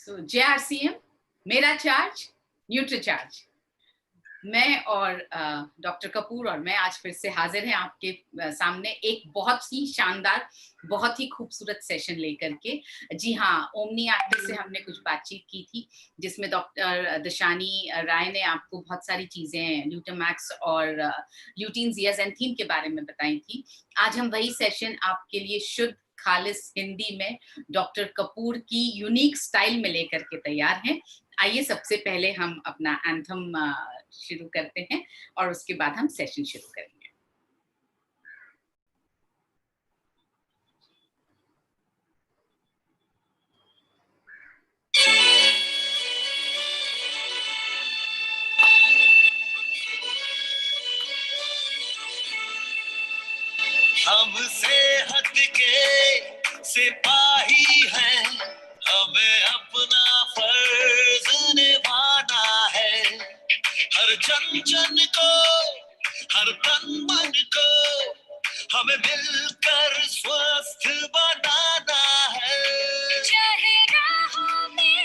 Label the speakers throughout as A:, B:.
A: सो JRCM, मेरा charge, nutri charge. मैं और डॉक्टर कपूर और मैं आज फिर से हाजिर हैं आपके सामने एक बहुत ही शानदार, बहुत ही खूबसूरत सेशन लेकर के। जी हाँ, ओमनी एक्टिव से हमने कुछ बातचीत की थी, जिसमें डॉक्टर दिशानी राय ने आपको बहुत सारी चीजें ल्यूटामैक्स और ल्यूटीन ज़ियाज़ेंथीन के बारे में बताई थी। आज हम वही सेशन आपके लिए शुद्ध खालिस हिंदी में डॉक्टर कपूर की यूनिक स्टाइल में लेकर के तैयार हैं। आइए सबसे पहले हम अपना एंथम शुरू करते हैं और उसके बाद हम सेशन शुरू करेंगे।
B: हमसे हटके सिपाही हैं, हमें अपना फर्ज निभाना है। हर जन जन को, हर तन मन को हमें मिलकर स्वस्थ बनाना है। चाहे राहों में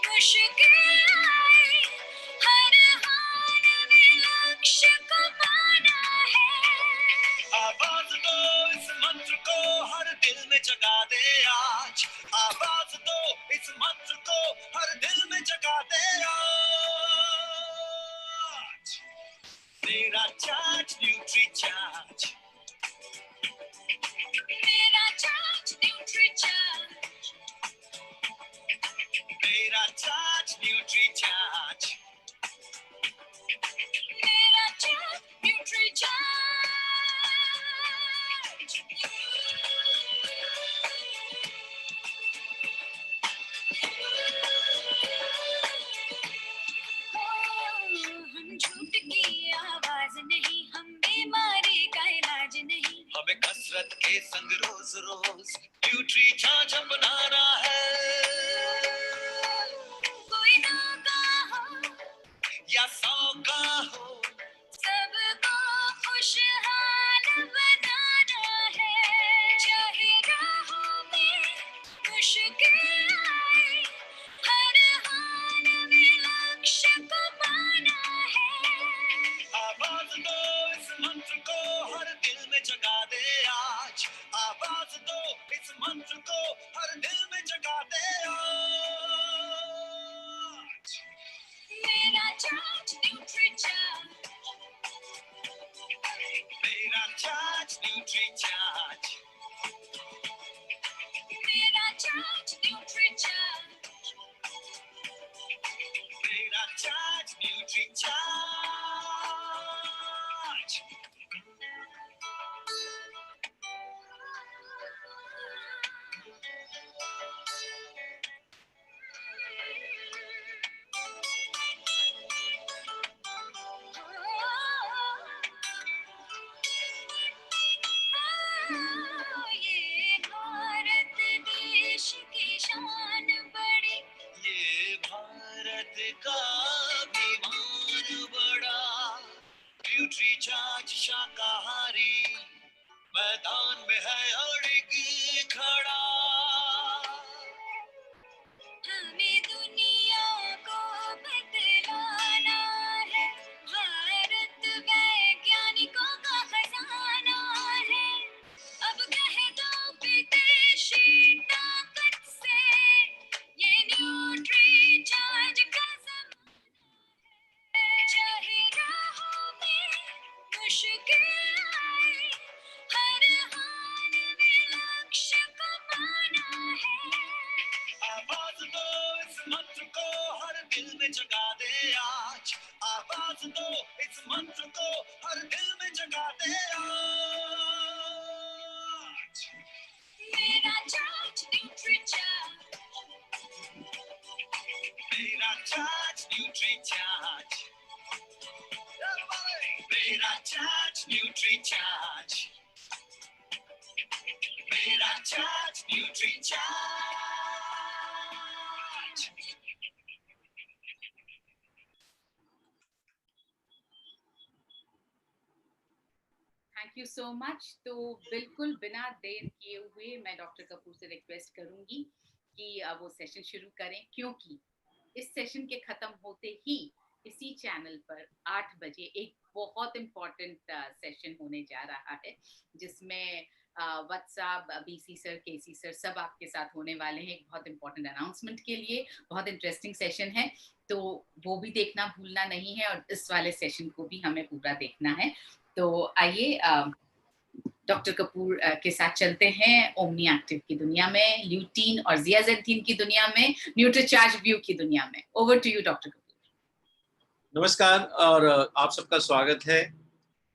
B: मुश्किल आए, हर हाल में लक्ष्य को पाना है। आवाज दो इस मंत्र को, हर दिल में जगा दे आज। आवाज दो इस मंत्र को, हर दिल में जगा दे आज। मेरा चार्ज न्यूट्री चार्ज, मेरा चार्ज न्यूट्री चार्ज, मेरा चार्ज न्यूट्री चार्ज, मेरा चार्ज न्यूट्री चार्ज। हम झूठ की आवाज नहीं, हम बीमारी का इलाज नहीं, हमें कसरत के संग रोज रोज न्यूट्री चार्ज अपनाना है। कोई 9 का हो या 100 का हो, सबको खुशहाल बनाना है। चाहे राहों में मुश्किल आए, हर हाल में लक्ष्य को पाना है। आवाज दो इस मंत्र को, हर दिल में जगा दे आज। आवाज दो इस मंत्र को, हर दिल में जगा दे आज। मेरा चार्ज न्यूट्री चार्ज, मेरा चार्ज न्यूट्री चार्ज, मेरा चार्ज न्यूट्री चार्ज, मेरा चार्ज न्यूट्री चार्ज। ये भारत देश की शान बड़ी, ये भारत का अभिमान बड़ा। न्यूट्री चार्ज शाकाहारी मैदान में है अड़िग खड़ा। हमें दुनिया को बतलाना है, भारत वैज्ञानिकों का खजाना है। अब कह दो विदेशी ताकत से, ये न्यूट्री चार्ज का ज़माना है। चाहे राहों में मुश्किल आए, हर हाल में लक्ष्य को पाना है। आवाज दो इस मंत्र को, हर दिल में जगा दे आज। आवाज दो इस मंत्र को, हर दिल में जगा दे आज। मेरा चार्ज न्यूट्री चार्ज, मेरा चार्ज न्यूट्री चार्ज, मेरा चार्ज न्यूट्री चार्ज, मेरा charge nutri charge.
A: Thank you so much. तो बिल्कुल बिना देर किए हुए मैं डॉक्टर कपूर से रिक्वेस्ट करूंगी कि वो सेशन शुरू करें, क्योंकि इस सेशन के खत्म होते ही इसी चैनल पर 8 बजे एक बहुत इम्पोर्टेंट सेशन होने जा रहा है, जिसमें व्हाट्सएप, बीसी सर, केसी सर सब आपके साथ होने वाले हैं एक बहुत इम्पोर्टेंट अनाउंसमेंट के लिए। बहुत इंटरेस्टिंग सेशन है, तो वो भी देखना भूलना नहीं है, और इस वाले सेशन को भी हमें पूरा देखना है। तो आइए डॉक्टर कपूर के साथ चलते हैं ओमनी एक्टिव की दुनिया में, ल्यूटीन और जियाजेंथीन की दुनिया में, न्यूट्रीचार्ज व्यू की दुनिया में। Over to you doctor Kapoor.
C: नमस्कार और आप सबका स्वागत है।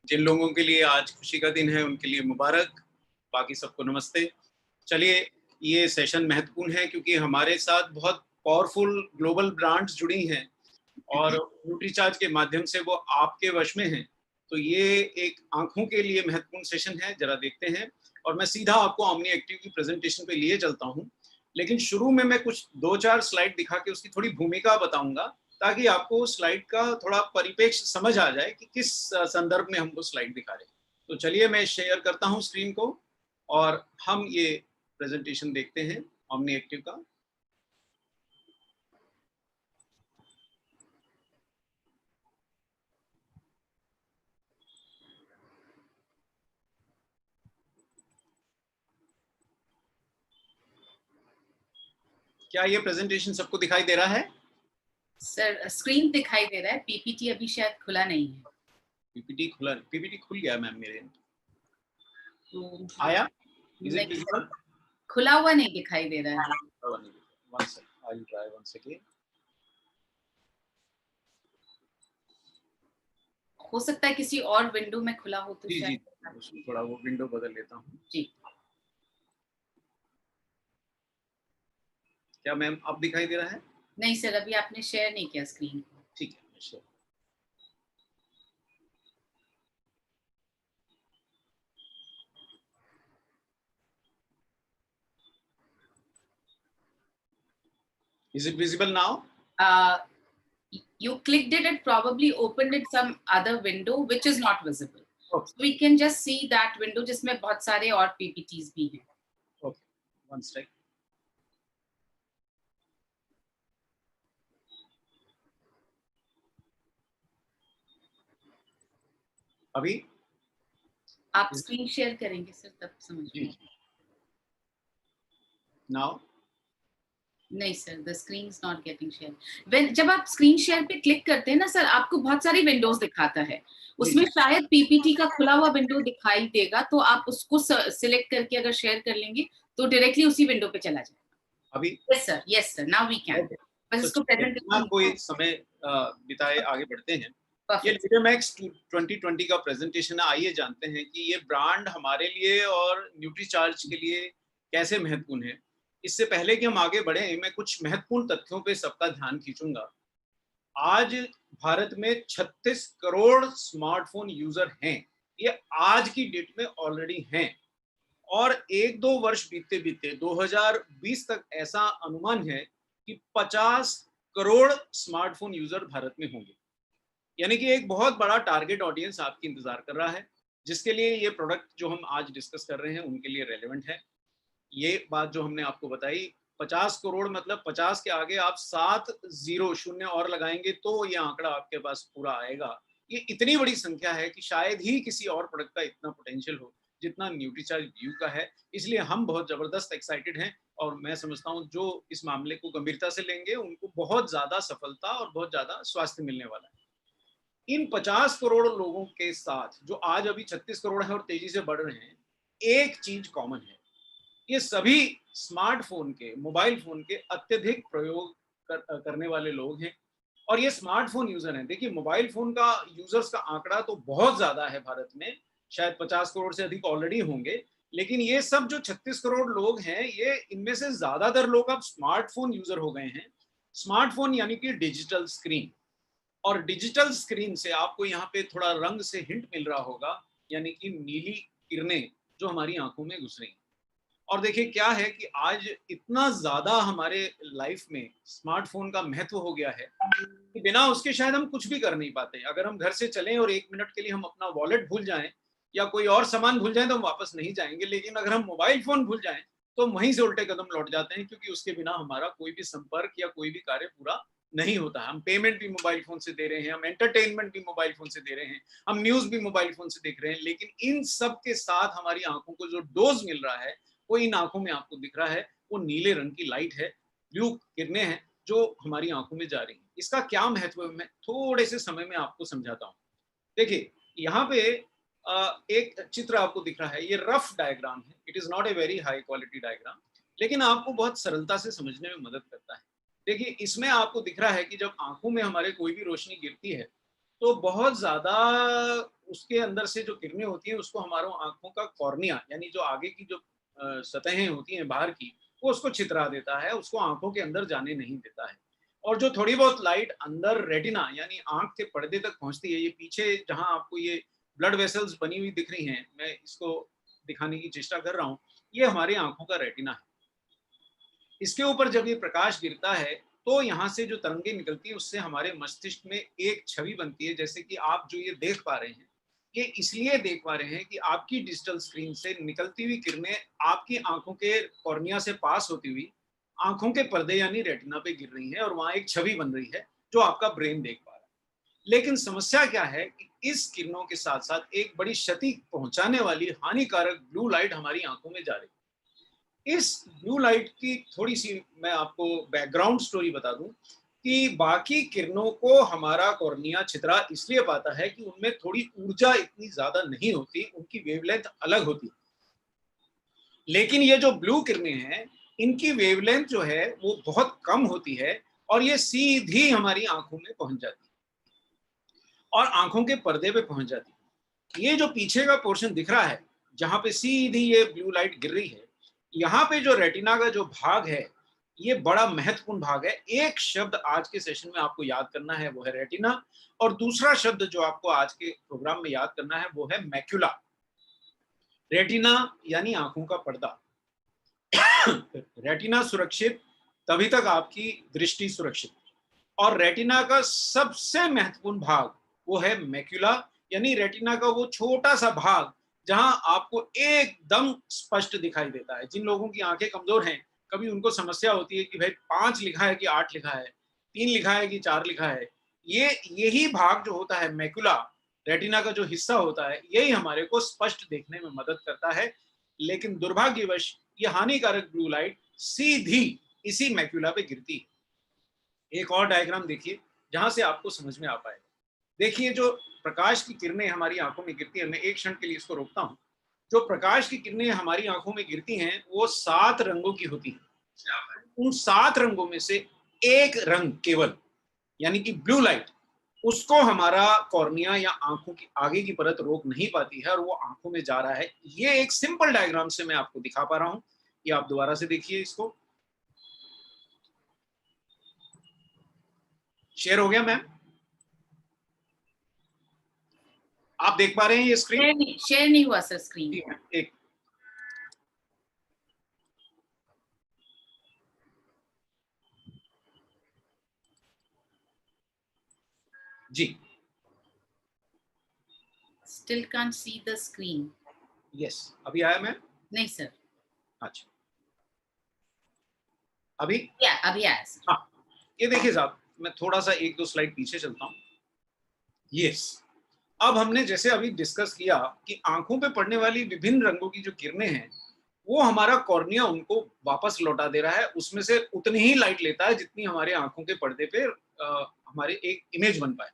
C: जिन लोगों के लिए आज खुशी का दिन है उनके लिए मुबारक, बाकी सबको नमस्ते। चलिए, ये सेशन महत्वपूर्ण है क्योंकि हमारे साथ बहुत पावरफुल ग्लोबल ब्रांड्स जुड़ी हैं और न्यूट्रीचार्ज के माध्यम से वो आपके वश में हैं। तो ये एक आंखों के लिए महत्वपूर्ण सेशन है, जरा देखते हैं। और मैं सीधा आपको ओमनी एक्टिव की प्रेजेंटेशन पे लिए चलता हूँ, लेकिन शुरू में मैं कुछ 2-4 स्लाइड दिखा के उसकी थोड़ी भूमिका बताऊंगा, ताकि आपको स्लाइड का थोड़ा परिप्रेक्ष्य समझ आ जाए कि किस संदर्भ में हमको स्लाइड दिखा रहे हैं। तो चलिए मैं शेयर करता हूँ स्क्रीन को और हम ये प्रेजेंटेशन देखते हैं ओमनी एक्टिव का। क्या ये प्रेजेंटेशन सबको दिखाई दे रहा है?
A: सर स्क्रीन दिखाई दे रहा है, पीपीटी अभी शायद खुला नहीं है।
C: पीपीटी खुल गया मैम मेरे।
A: तो
C: आया? Is it visible?
A: खुला हुआ नहीं दिखाई दे रहा है।
C: One second, I'll try once again.
A: हो सकता है किसी और विंडो में खुला हो तो
C: जी, थोड़ा वो विंडो बदल लेता हूँ
A: जी।
C: क्या मैम अब दिखाई दे रहा है?
A: नहीं सर, अभी आपने शेयर नहीं किया स्क्रीन।
C: ठीक है, share. Is it visible now?
A: You clicked it and probably opened it some other window which is not visible.
C: Okay.
A: So we can just see that window जिसमें बहुत सारे और PPTs भी हैं.
C: Okay, one second. अभी
A: आप screen share करेंगे sir, तब समझ में।
C: Now?
A: नहीं sir, the screen is not getting shared. जब आप स्क्रीन शेयर पे क्लिक करते हैं ना सर, आपको बहुत सारी विंडोज दिखाता है, उसमें शायद पीपीटी का खुला हुआ विंडो दिखाई देगा, तो आप उसको सिलेक्ट करके अगर शेयर कर लेंगे तो डायरेक्टली उसी विंडो पे चला जाएगा।
C: अभी?
A: Yes sir, now we can. बस इसको
C: प्रेजेंटेशन कोई समय बिताए आगे बढ़ते हैं। ये लीडरमैक्स 2020 का प्रेजेंटेशन है। आइए जानते हैं कि ये ब्रांड हमारे लिए और न्यूट्रीचार्ज के लिए कैसे महत्वपूर्ण है। इससे पहले कि हम आगे बढ़े, मैं कुछ महत्वपूर्ण तथ्यों पे सबका ध्यान खींचूंगा। आज भारत में 36 करोड़ स्मार्टफोन यूजर हैं, ये आज की डेट में ऑलरेडी हैं, और 1-2 वर्ष बीतते बीतते 2020 तक ऐसा अनुमान है कि 50 करोड़ स्मार्टफोन यूजर भारत में होंगे। यानी कि एक बहुत बड़ा टारगेट ऑडियंस आपकी इंतजार कर रहा है, जिसके लिए ये प्रोडक्ट जो हम आज डिस्कस कर रहे हैं उनके लिए रेलेवेंट है। ये बात जो हमने आपको बताई, 50 करोड़ मतलब 50 के आगे आप 7 शून्य और लगाएंगे तो ये आंकड़ा आपके पास पूरा आएगा। ये इतनी बड़ी संख्या है कि शायद ही किसी और प्रोडक्ट का इतना पोटेंशियल हो जितना न्यूट्रीचार्ज व्यू का है। इसलिए हम बहुत जबरदस्त एक्साइटेड हैं, और मैं समझता हूँ जो इस मामले को गंभीरता से लेंगे उनको बहुत ज्यादा सफलता और बहुत ज्यादा स्वास्थ्य मिलने वाला है। इन 50 करोड़ लोगों के साथ जो आज अभी 36 करोड़ है और तेजी से बढ़ रहे हैं, एक चीज कॉमन है, ये सभी स्मार्टफोन के, मोबाइल फोन के अत्यधिक प्रयोग करने वाले लोग हैं, और ये स्मार्टफोन यूजर हैं। देखिए, मोबाइल फोन का यूजर्स का आंकड़ा तो बहुत ज्यादा है भारत में, शायद 50 करोड़ से अधिक ऑलरेडी होंगे, लेकिन ये सब जो 36 करोड़ लोग हैं, ये इनमें से ज्यादातर लोग अब स्मार्टफोन यूजर हो गए हैं। स्मार्टफोन यानी कि डिजिटल स्क्रीन, और डिजिटल स्क्रीन से आपको यहाँ पे थोड़ा रंग से हिंट मिल रहा होगा, यानी कि नीली किरणें जो हमारी आंखों में घुस रही हैं। और देखिए क्या है कि आज इतना ज्यादा हमारे लाइफ में स्मार्टफोन का महत्व हो गया है कि बिना उसके शायद हम कुछ भी कर नहीं पाते। अगर हम घर से चलें और 1 मिनट के लिए हम अपना वॉलेट भूल जाएं या कोई और सामान भूल जाएं तो हम वापस नहीं जाएंगे, लेकिन अगर हम मोबाइल फोन भूल जाएं तो वहीं से उल्टे कदम लौट जाते हैं, क्योंकि उसके बिना हमारा कोई भी संपर्क या कोई भी कार्य पूरा नहीं होता है। हम पेमेंट भी मोबाइल फोन से दे रहे हैं, हम एंटरटेनमेंट भी मोबाइल फोन से दे रहे हैं, हम न्यूज भी मोबाइल फोन से देख रहे हैं, लेकिन इन सब के साथ हमारी आंखों को जो डोज मिल रहा है वो इन आंखों में आपको दिख रहा है, वो नीले रंग की लाइट है, ब्लू किरणें हैं जो हमारी आंखों में जा रही हैं। इसका क्या महत्व है, मैं थोड़े से समय में आपको समझाता हूँ। देखिए, यहाँ पे एक चित्र आपको दिख रहा है, ये रफ डायग्राम है, it is not a very high quality diagram, लेकिन आपको बहुत सरलता से समझने में मदद करता है। देखिए, इसमें आपको दिख रहा है कि जब आंखों में हमारे कोई भी रोशनी गिरती है तो बहुत ज्यादा उसके अंदर से जो किरणें होती हैं उसको हमारे आंखों का कॉर्निया, यानी जो आगे की जो सतहें होती हैं बाहर की, वो उसको छितरा देता है, उसको आंखों के अंदर जाने नहीं देता है। और जो थोड़ी बहुत लाइट अंदर रेटिना यानी आंख के पर्दे तक पहुंचती है, ये पीछे जहां आपको ये ब्लड वेसल्स बनी हुई दिख रही हैं, मैं इसको दिखाने की चेष्टा कर रहा हूँ, ये हमारी आंखों का रेटिना है। इसके ऊपर जब ये प्रकाश गिरता है तो यहाँ से जो तरंगे निकलती है उससे हमारे मस्तिष्क में एक छवि बनती है। जैसे कि आप जो ये देख पा रहे हैं, ये इसलिए देख पा रहे हैं कि आपकी डिजिटल स्क्रीन से निकलती हुई किरणें आपकी आंखों के कॉर्निया से पास होती हुई आंखों के पर्दे यानी रेटिना पे गिर रही है और वहां एक छवि बन रही है जो आपका ब्रेन देख पा रहा है। लेकिन समस्या क्या है कि इस किरणों के साथ साथ एक बड़ी क्षति पहुंचाने वाली हानिकारक ब्लू लाइट हमारी आंखों में जा रही है। इस ब्लू लाइट की थोड़ी सी मैं आपको बैकग्राउंड स्टोरी बता दूं कि बाकी किरणों को हमारा कॉर्निया छितरा इसलिए पाता है कि उनमें थोड़ी ऊर्जा इतनी ज्यादा नहीं होती, उनकी वेवलेंथ अलग होती है। लेकिन ये जो ब्लू किरणें हैं, इनकी वेवलेंथ जो है वो बहुत कम होती है और ये सीधी हमारी आंखों में पहुंच जाती है और आंखों के पर्दे पे पहुंच जाती है। ये जो पीछे का पोर्शन दिख रहा है जहां पे सीधी ये ब्लू लाइट गिर रही है, यहाँ पे जो रेटिना का जो भाग है ये बड़ा महत्वपूर्ण भाग है। एक शब्द आज के सेशन में आपको याद करना है, वो है रेटिना, और दूसरा शब्द जो आपको आज के प्रोग्राम में याद करना है वो है मैक्यूला। रेटिना यानी आंखों का पर्दा। रेटिना सुरक्षित तभी तक आपकी दृष्टि सुरक्षित, और रेटिना का सबसे महत्वपूर्ण भाग वो है मैक्यूला, यानी रेटिना का वो छोटा सा भाग जहां आपको एकदम स्पष्ट दिखाई देता है। जिन लोगों की आंखें कमजोर हैं, कभी उनको समस्या होती है कि भाई 5 लिखा है कि 8 लिखा है, 3 लिखा है कि 4 लिखा है, यही भाग जो होता है मैक्यूला, रेटिना का जो हिस्सा होता है, यही हमारे को स्पष्ट देखने में मदद करता है। लेकिन दुर्भाग्यवश ये हानिकारक ब्लू लाइट सीधी इसी मैक्यूला पे गिरती है। एक और डायग्राम देखिए जहां से आपको समझ में आ पाएगा। देखिए, जो प्रकाश की किरणें हमारी आंखों में गिरती है, मैं एक क्षण के लिए इसको रोकता हूं। जो प्रकाश की किरणें हमारी आंखों में गिरती हैं वो 7 रंगों की होती हैं। उन 7 रंगों में से एक रंग केवल, यानी कि ब्लू लाइट, उसको हमारा कॉर्निया या आंखों की आगे की परत रोक नहीं पाती है और वो आंखों में जा रहा है। ये एक सिंपल डायग्राम से मैं आपको दिखा पा रहा हूं। ये आप दोबारा से देखिए, इसको शेयर हो गया मैम? आप देख पा रहे हैं ये स्क्रीन?
A: शेयर नहीं हुआ सर स्क्रीन।
C: एक जी,
A: still can't see the screen.
C: Yes, अभी आया मैम?
A: नहीं सर।
C: अच्छा, अभी
A: अभी आया सर।
C: हाँ, ये देखिए साहब, मैं थोड़ा सा 1-2 स्लाइड पीछे चलता हूँ। यस, अब हमने जैसे अभी डिस्कस किया कि आंखों पे पड़ने वाली विभिन्न रंगों की जो किरणें हैं वो हमारा कॉर्निया उनको वापस लौटा दे रहा है, उसमें से उतनी ही लाइट लेता है जितनी हमारे आंखों के पर्दे पे हमारे एक इमेज बन पाए।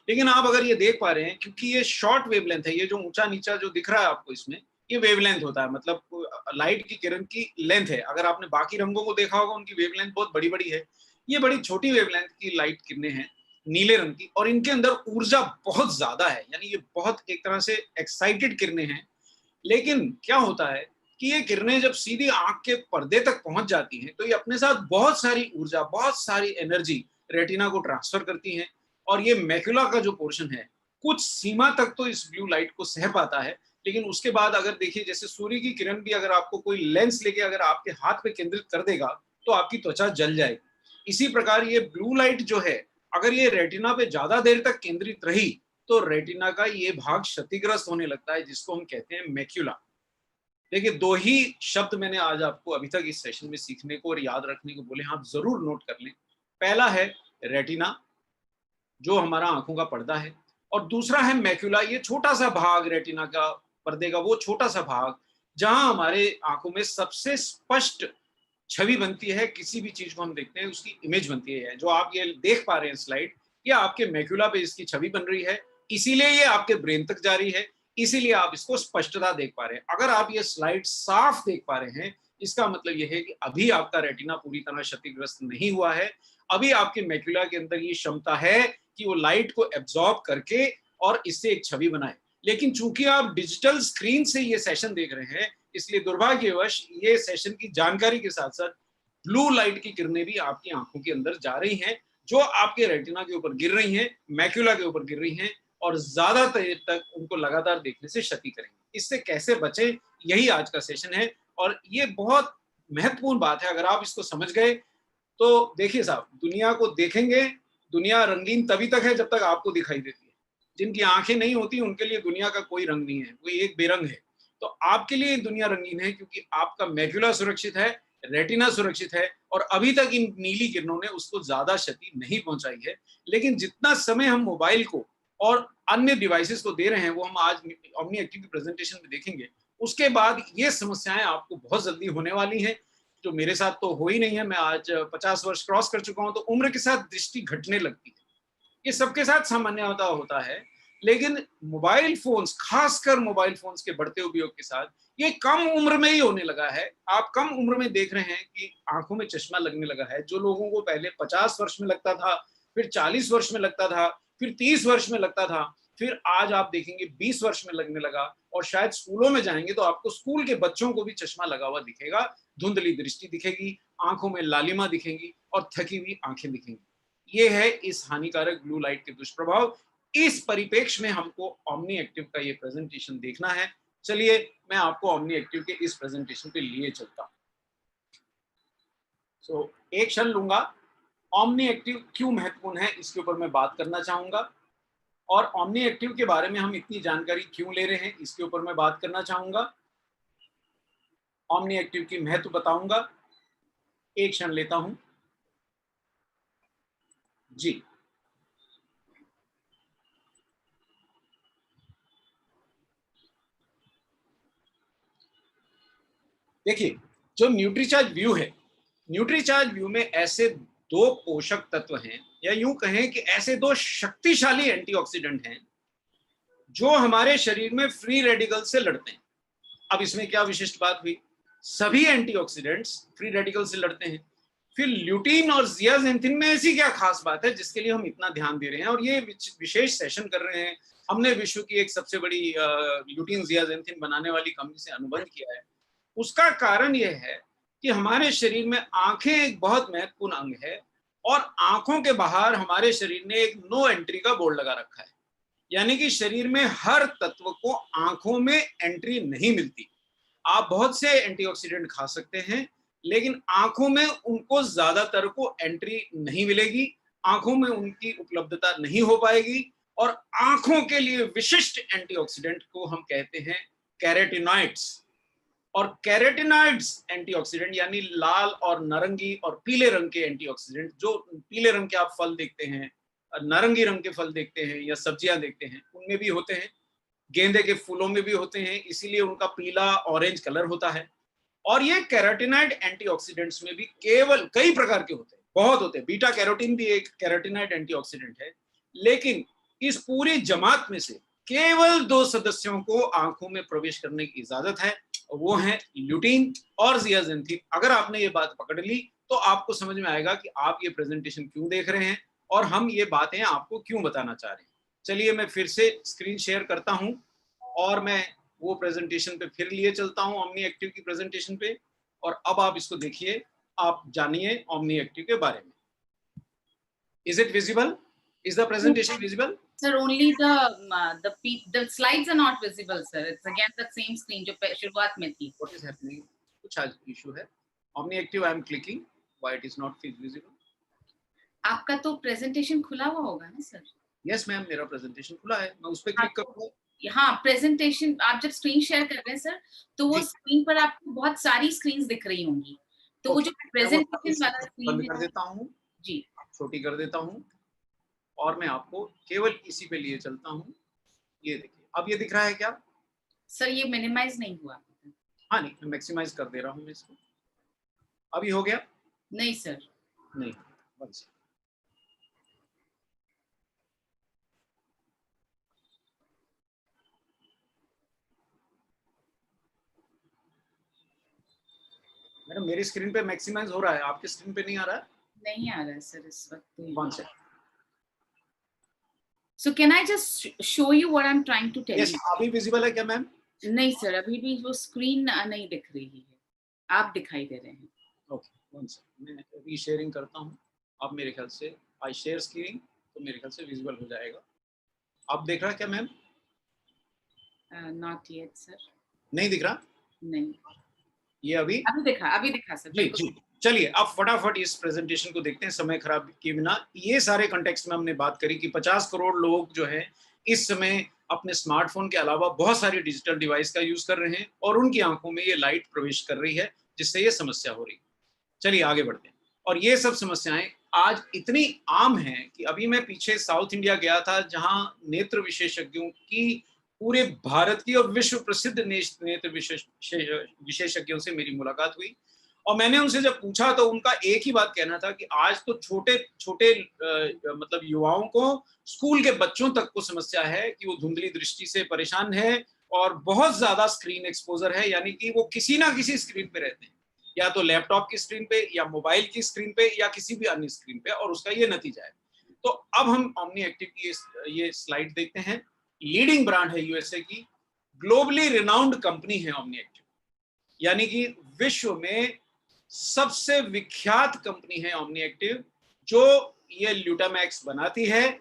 C: लेकिन आप अगर ये देख पा रहे हैं, क्योंकि ये शॉर्ट वेवलेंथ है, ये जो ऊंचा नीचा जो दिख रहा है आपको इसमें, ये वेवलेंथ होता है, मतलब लाइट की किरण की लेंथ है। अगर आपने बाकी रंगों को देखा होगा उनकी वेवलेंथ बहुत बड़ी बड़ी है, ये बड़ी छोटी वेवलेंथ की लाइट किरणें हैं नीले रंग की, और इनके अंदर ऊर्जा बहुत ज्यादा है, यानी ये बहुत एक तरह से एक्साइटेड किरणें हैं। लेकिन क्या होता है कि ये किरणें जब सीधी आंख के पर्दे तक पहुंच जाती हैं तो ये अपने साथ बहुत सारी ऊर्जा, बहुत सारी एनर्जी रेटिना को ट्रांसफर करती हैं, और ये मैक्यूला का जो पोर्शन है कुछ सीमा तक तो इस ब्लू लाइट को सह पाता है। लेकिन उसके बाद अगर देखिए, जैसे सूर्य की किरण भी अगर आपको कोई लेंस लेके अगर आपके हाथ पे केंद्रित कर देगा तो आपकी त्वचा जल जाएगी। इसी प्रकार ये ब्लू लाइट जो है, अगर ये रेटिना पे ज्यादा देर तक केंद्रित रही तो रेटिना का ये भाग क्षतिग्रस्त होने लगता है, जिसको हम कहते हैं मैक्यूला। देखिए, 2 ही शब्द मैंने आज आपको अभी तक इस सेशन में सीखने को और याद रखने को बोले, आप जरूर नोट कर लें। पहला है रेटिना, जो हमारा आंखों का पर्दा है, और दूसरा है मैक्यूला, ये छोटा सा भाग रेटिना का पर्दे का, वो छोटा सा भाग जहां हमारे आंखों में सबसे स्पष्ट छवि बनती है। किसी भी चीज को हम देखते हैं उसकी इमेज बनती है। जो आप ये देख पा रहे हैं स्लाइड, ये आपके मैक्यूला पे इसकी छवि बन रही है, इसीलिए ये आपके ब्रेन तक जा रही है, इसीलिए आप इसको स्पष्टता देख पा रहे हैं। अगर आप ये स्लाइड साफ देख पा रहे हैं, इसका मतलब यह है कि अभी आपका रेटिना पूरी तरह क्षतिग्रस्त नहीं हुआ है। अभी आपके मैक्यूला के अंदर ये क्षमता है कि वो लाइट को एब्जॉर्ब करके और इससे एक छवि बनाए। लेकिन चूंकि आप डिजिटल स्क्रीन से ये सेशन देख रहे हैं, इसलिए दुर्भाग्यवश ये सेशन की जानकारी के साथ साथ ब्लू लाइट की किरणें भी आपकी आंखों के अंदर जा रही हैं, जो आपके रेटिना के ऊपर गिर रही हैं, मैक्यूला के ऊपर गिर रही हैं, और ज्यादा देर तक उनको लगातार देखने से क्षति करेंगे। इससे कैसे बचे, यही आज का सेशन है। और ये बहुत महत्वपूर्ण बात है। अगर आप इसको समझ गए तो देखिए साहब, दुनिया को देखेंगे, दुनिया रंगीन तभी तक है जब तक आपको दिखाई देती है। जिनकी आंखें नहीं होती उनके लिए दुनिया का कोई रंग नहीं है, कोई एक बेरंग है। तो आपके लिए दुनिया रंगीन है क्योंकि आपका मैक्यूला सुरक्षित है, रेटिना सुरक्षित है, और अभी तक इन नीली किरणों ने उसको ज्यादा क्षति नहीं पहुंचाई है। लेकिन जितना समय हम मोबाइल को और अन्य डिवाइसेस को दे रहे हैं, वो हम आज ओमनी एक्टिव की प्रेजेंटेशन में देखेंगे, उसके बाद ये समस्याएं आपको बहुत जल्दी होने वाली हैं, जो मेरे साथ तो हो ही नहीं है। मैं आज 50 वर्ष क्रॉस कर चुका हूं, तो उम्र के साथ दृष्टि घटने लगती है। ये सबके साथ सामान्यतः होता है, लेकिन मोबाइल फोन्स, खासकर मोबाइल फोन्स के बढ़ते उपयोग के साथ ये कम उम्र में ही होने लगा है। आप कम उम्र में देख रहे हैं कि आंखों में चश्मा लगने लगा है। जो लोगों को पहले 50 वर्ष में लगता था, फिर 40 वर्ष में लगता था, फिर 30 वर्ष में लगता था, फिर आज आप देखेंगे 20 वर्ष में लगने लगा। और शायद स्कूलों में जाएंगे तो आपको स्कूल के बच्चों को भी चश्मा लगा हुआ दिखेगा, धुंधली दृष्टि दिखेगी, आंखों में लालिमा दिखेंगी और थकी हुई आंखें दिखेंगी। ये है इस हानिकारक ब्लू लाइट के दुष्प्रभाव। इस परिप्रेक्ष्य में हमको ओमनी एक्टिव का ये प्रेजेंटेशन देखना है। चलिए मैं आपको ओमनी एक्टिव के इस प्रेजेंटेशन पे लिए चलता हूं। एक क्षण लूंगा। ओमनी एक्टिव क्यों महत्वपूर्ण है, इसके ऊपर मैं बात करना चाहूंगा, और ओमनी एक्टिव के बारे में हम इतनी जानकारी क्यों ले रहे हैं, इसके ऊपर मैं बात करना चाहूंगा। ओमनी एक्टिव की महत्व बताऊंगा। एक क्षण लेता हूं जी। देखिए, जो न्यूट्रीचार्ज व्यू है, न्यूट्रीचार्ज व्यू में ऐसे 2 पोषक तत्व हैं, या यूं कहें कि ऐसे 2 शक्तिशाली एंटीऑक्सीडेंट हैं जो हमारे शरीर में फ्री रेडिकल से लड़ते हैं। अब इसमें क्या विशिष्ट बात हुई, सभी एंटीऑक्सीडेंट्स फ्री रेडिकल से लड़ते हैं, फिर ल्यूटीन और जियाजेंथिन में ऐसी क्या खास बात है जिसके लिए हम इतना ध्यान दे रहे हैं और ये विशेष सेशन कर रहे हैं। हमने विश्व की एक सबसे बड़ी ल्यूटीन जियाजेंथिन बनाने वाली कंपनी से अनुबंध किया है। उसका कारण यह है कि हमारे शरीर में आंखें एक बहुत महत्वपूर्ण अंग है, और आंखों के बाहर हमारे शरीर ने एक नो एंट्री का बोर्ड लगा रखा है। यानी कि शरीर में हर तत्व को आंखों में एंट्री नहीं मिलती। आप बहुत से एंटीऑक्सीडेंट खा सकते हैं, लेकिन आंखों में उनको ज्यादातर को एंट्री नहीं मिलेगी, आंखों में उनकी उपलब्धता नहीं हो पाएगी। और आंखों के लिए विशिष्ट एंटीऑक्सीडेंट को हम कहते हैं कैरोटिनॉइड्स। और कैरोटिनॉइड्स एंटीऑक्सीडेंट यानी लाल और नारंगी और पीले रंग के एंटीऑक्सीडेंट, जो पीले रंग के आप फल देखते हैं, नारंगी रंग के फल देखते हैं या सब्जियां देखते हैं, उनमें भी होते हैं। गेंदे के फूलों में भी होते हैं, इसीलिए उनका पीला ऑरेंज कलर होता है। और ये कैरोटिनॉइड एंटीऑक्सीडेंट्स में भी केवल कई प्रकार के होते हैं, बहुत होते हैं। बीटा कैरोटीन भी एक कैरोटिनॉइड एंटीऑक्सीडेंट है, लेकिन इस पूरी जमात में से केवल 2 सदस्यों को आंखों में प्रवेश करने की इजाजत है, वो है ल्यूटीन और जियाजेंथिन। अगर आपने ये बात पकड़ ली तो आपको समझ में आएगा कि आप ये प्रेजेंटेशन क्यों देख रहे हैं और हम ये बातें आपको क्यों बताना चाह रहे हैं। चलिए मैं फिर से स्क्रीन शेयर करता हूं और मैं वो प्रेजेंटेशन पे फिर लिए चलता हूं, ओमनी एक्टिव की प्रेजेंटेशन पे। और अब आप इसको देखिए, आप जानिए ओमनी एक्टिव के बारे में। Is it visible? Is the presentation visible?
A: Sir, only the slides are not visible, sir. It's again the same screen जो शुरुआत में थी.
C: What is happening? कुछ आज इशू है। Omni Active I am clicking. Why it is not visible?
A: आपका तो presentation खुला हुआ होगा ना सर?
C: Yes मैम, मेरा प्रेजेंटेशन खुला है। मैं उस पर क्लिक करूंगा।
A: हाँ, प्रेजेंटेशन आप जब स्क्रीन शेयर कर रहे हैं सर, तो वो स्क्रीन पर आपको बहुत सारी स्क्रीन्स दिख रही होंगी, तो वो जो प्रेजेंटेशन वाला स्क्रीन
C: बंद कर देता हूँ
A: जी,
C: छोटी कर देता हूँ और मैं आपको केवल इसी पे लिए चलता हूँ। ये देखिए, अब ये दिख रहा है क्या?
A: सर ये मिनिमाइज नहीं हुआ।
C: हाँ नहीं, मैं मैक्सिमाइज कर दे रहा हूँ मैं इसको। अभी हो गया?
A: नहीं सर,
C: नहीं, बस। मैडम मेरी स्क्रीन पे मैक्सिमाइज हो रहा है, आपकी स्क्रीन पे नहीं आ रहा है?
A: नहीं आ रहा है सर इस वक्त तो।
C: One second.
A: So can I just show you what I'm trying to tell
C: yes,
A: you?
C: अभी विजिबल है क्या मैम?
A: नहीं सर, अभी भी वो स्क्रीन नहीं दिख रही है, आप दिखाई दे रहे हैं।
C: ओके, वन सेकंड, मैं रीशेयरिंग करता हूँ। अब मेरे ख्याल से आई शेयर स्क्रीन तो मेरे ख्याल से विजिबल हो जाएगा। आप देख रहा है क्या मैम?
A: Not yet sir.
C: नहीं दिख रहा?
A: नहीं,
C: ये अभी
A: अभी दिखा सर।
C: जी जी। चलिए अब फटाफट इस प्रेजेंटेशन को देखते हैं समय खराब किए बिना। ये सारे कंटेक्स्ट में हमने बात करी कि 50 करोड़ लोग जो है इस समय अपने स्मार्टफोन के अलावा बहुत सारी डिजिटल डिवाइस का यूज कर रहे हैं और उनकी आंखों में ये लाइट प्रवेश कर रही है, जिससे ये समस्या हो रही है। चलिए आगे बढ़ते हैं। और ये सब समस्याएं आज इतनी आम हैं कि अभी मैं पीछे साउथ इंडिया गया था, जहां नेत्र विशेषज्ञों की पूरे भारत की और विश्व प्रसिद्ध नेत्र विशेषज्ञों से मेरी मुलाकात हुई। और मैंने उनसे जब पूछा तो उनका एक ही बात कहना था कि आज तो छोटे छोटे मतलब युवाओं को, स्कूल के बच्चों तक को समस्या है कि वो धुंधली दृष्टि से परेशान है और बहुत ज्यादा स्क्रीन एक्सपोजर है, यानी कि वो किसी ना किसी स्क्रीन पे रहते हैं, या तो लैपटॉप की स्क्रीन पे या मोबाइल की स्क्रीन पे या किसी भी अन्य स्क्रीन पे, और उसका ये नतीजा है। तो अब हम ओमनी एक्टिव की ये स्लाइड देखते हैं। लीडिंग ब्रांड है यूएसए की, ग्लोबली रिनाउंड कंपनी है ओमनी एक्टिव, यानी कि विश्व में सबसे विख्यात कंपनी है ओमनी एक्टिव, जो ये ल्यूटामैक्स बनाती है,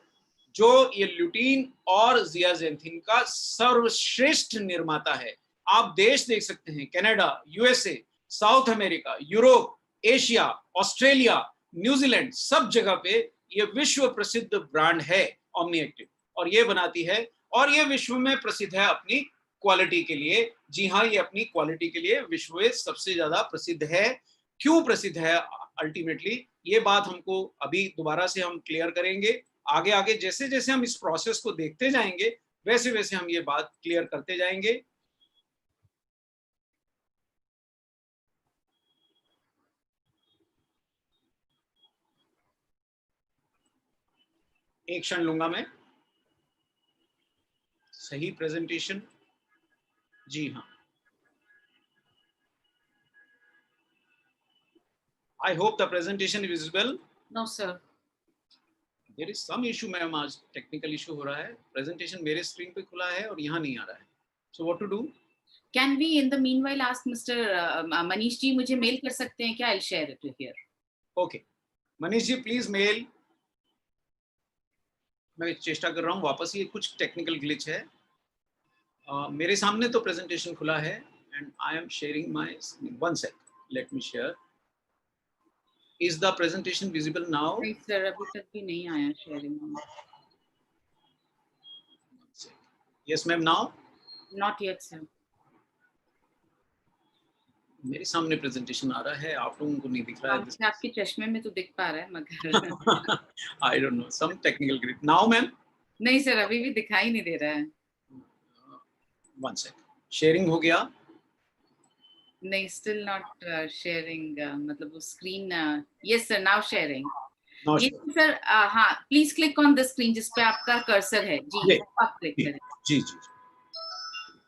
C: जो ये ल्यूटीन और जियाजेंथिन का सर्वश्रेष्ठ निर्माता है। आप देश देख सकते हैं, Canada, USA, south America, Europe, Asia, Australia, New Zealand, सब जगह पे ये विश्व प्रसिद्ध ब्रांड है ओमनी एक्टिव, और ये बनाती है, और ये विश्व में प्रसिद्ध है अपनी क्वालिटी के लिए। जी हाँ, ये अपनी क्वालिटी के लिए विश्व में सबसे ज्यादा प्रसिद्ध है। क्यों प्रसिद्ध है अल्टीमेटली, ये बात हमको अभी दोबारा से हम क्लियर करेंगे। आगे आगे जैसे जैसे हम इस प्रोसेस को देखते जाएंगे, वैसे वैसे हम ये बात क्लियर करते जाएंगे। एक क्षण लूंगा मैं। सही प्रेजेंटेशन, जी हाँ। I hope the presentation is visible.
A: No sir.
C: There is some issue ma'am, आज टेक्निकल इशू हो रहा है। प्रेजेंटेशन मेरे स्क्रीन पे खुला है और यहाँ नहीं आ रहा है। So what to do?
A: Can we in the meanwhile ask Mr. Manish जी, मुझे मेल कर सकते हैं क्या? I'll share it here.
C: Okay, Manish ji please mail. मैं चेष्टा कर रहा हूँ वापस, ये कुछ टेक्निकल ग्लिच है। मेरे सामने तो प्रेजेंटेशन खुला है and I am sharing my screen. One sec, let me share. Is the presentation visible now?
A: नहीं सर, अभी तक भी नहीं आया शेयरिंग में।
C: Yes ma'am, now?
A: Not yet sir.
C: मेरे सामने प्रेजेंटेशन आ रहा है, आप लोगों को नहीं दिख रहा है।
A: आपके चश्मे में तो दिख पा रहा है मगर
C: I don't know, some technical glitch. Now ma'am?
A: नहीं सर, अभी भी दिखाई नहीं दे रहा है।
C: One sec. शेयरिंग हो गया?
A: नहीं, still not sharing, मतलब वो screen. yes sir, now sharing. ये सर हाँ, please click on the screen जिस पे आपका कर्सर है। जी आप क्लिक करें।
C: जी जी।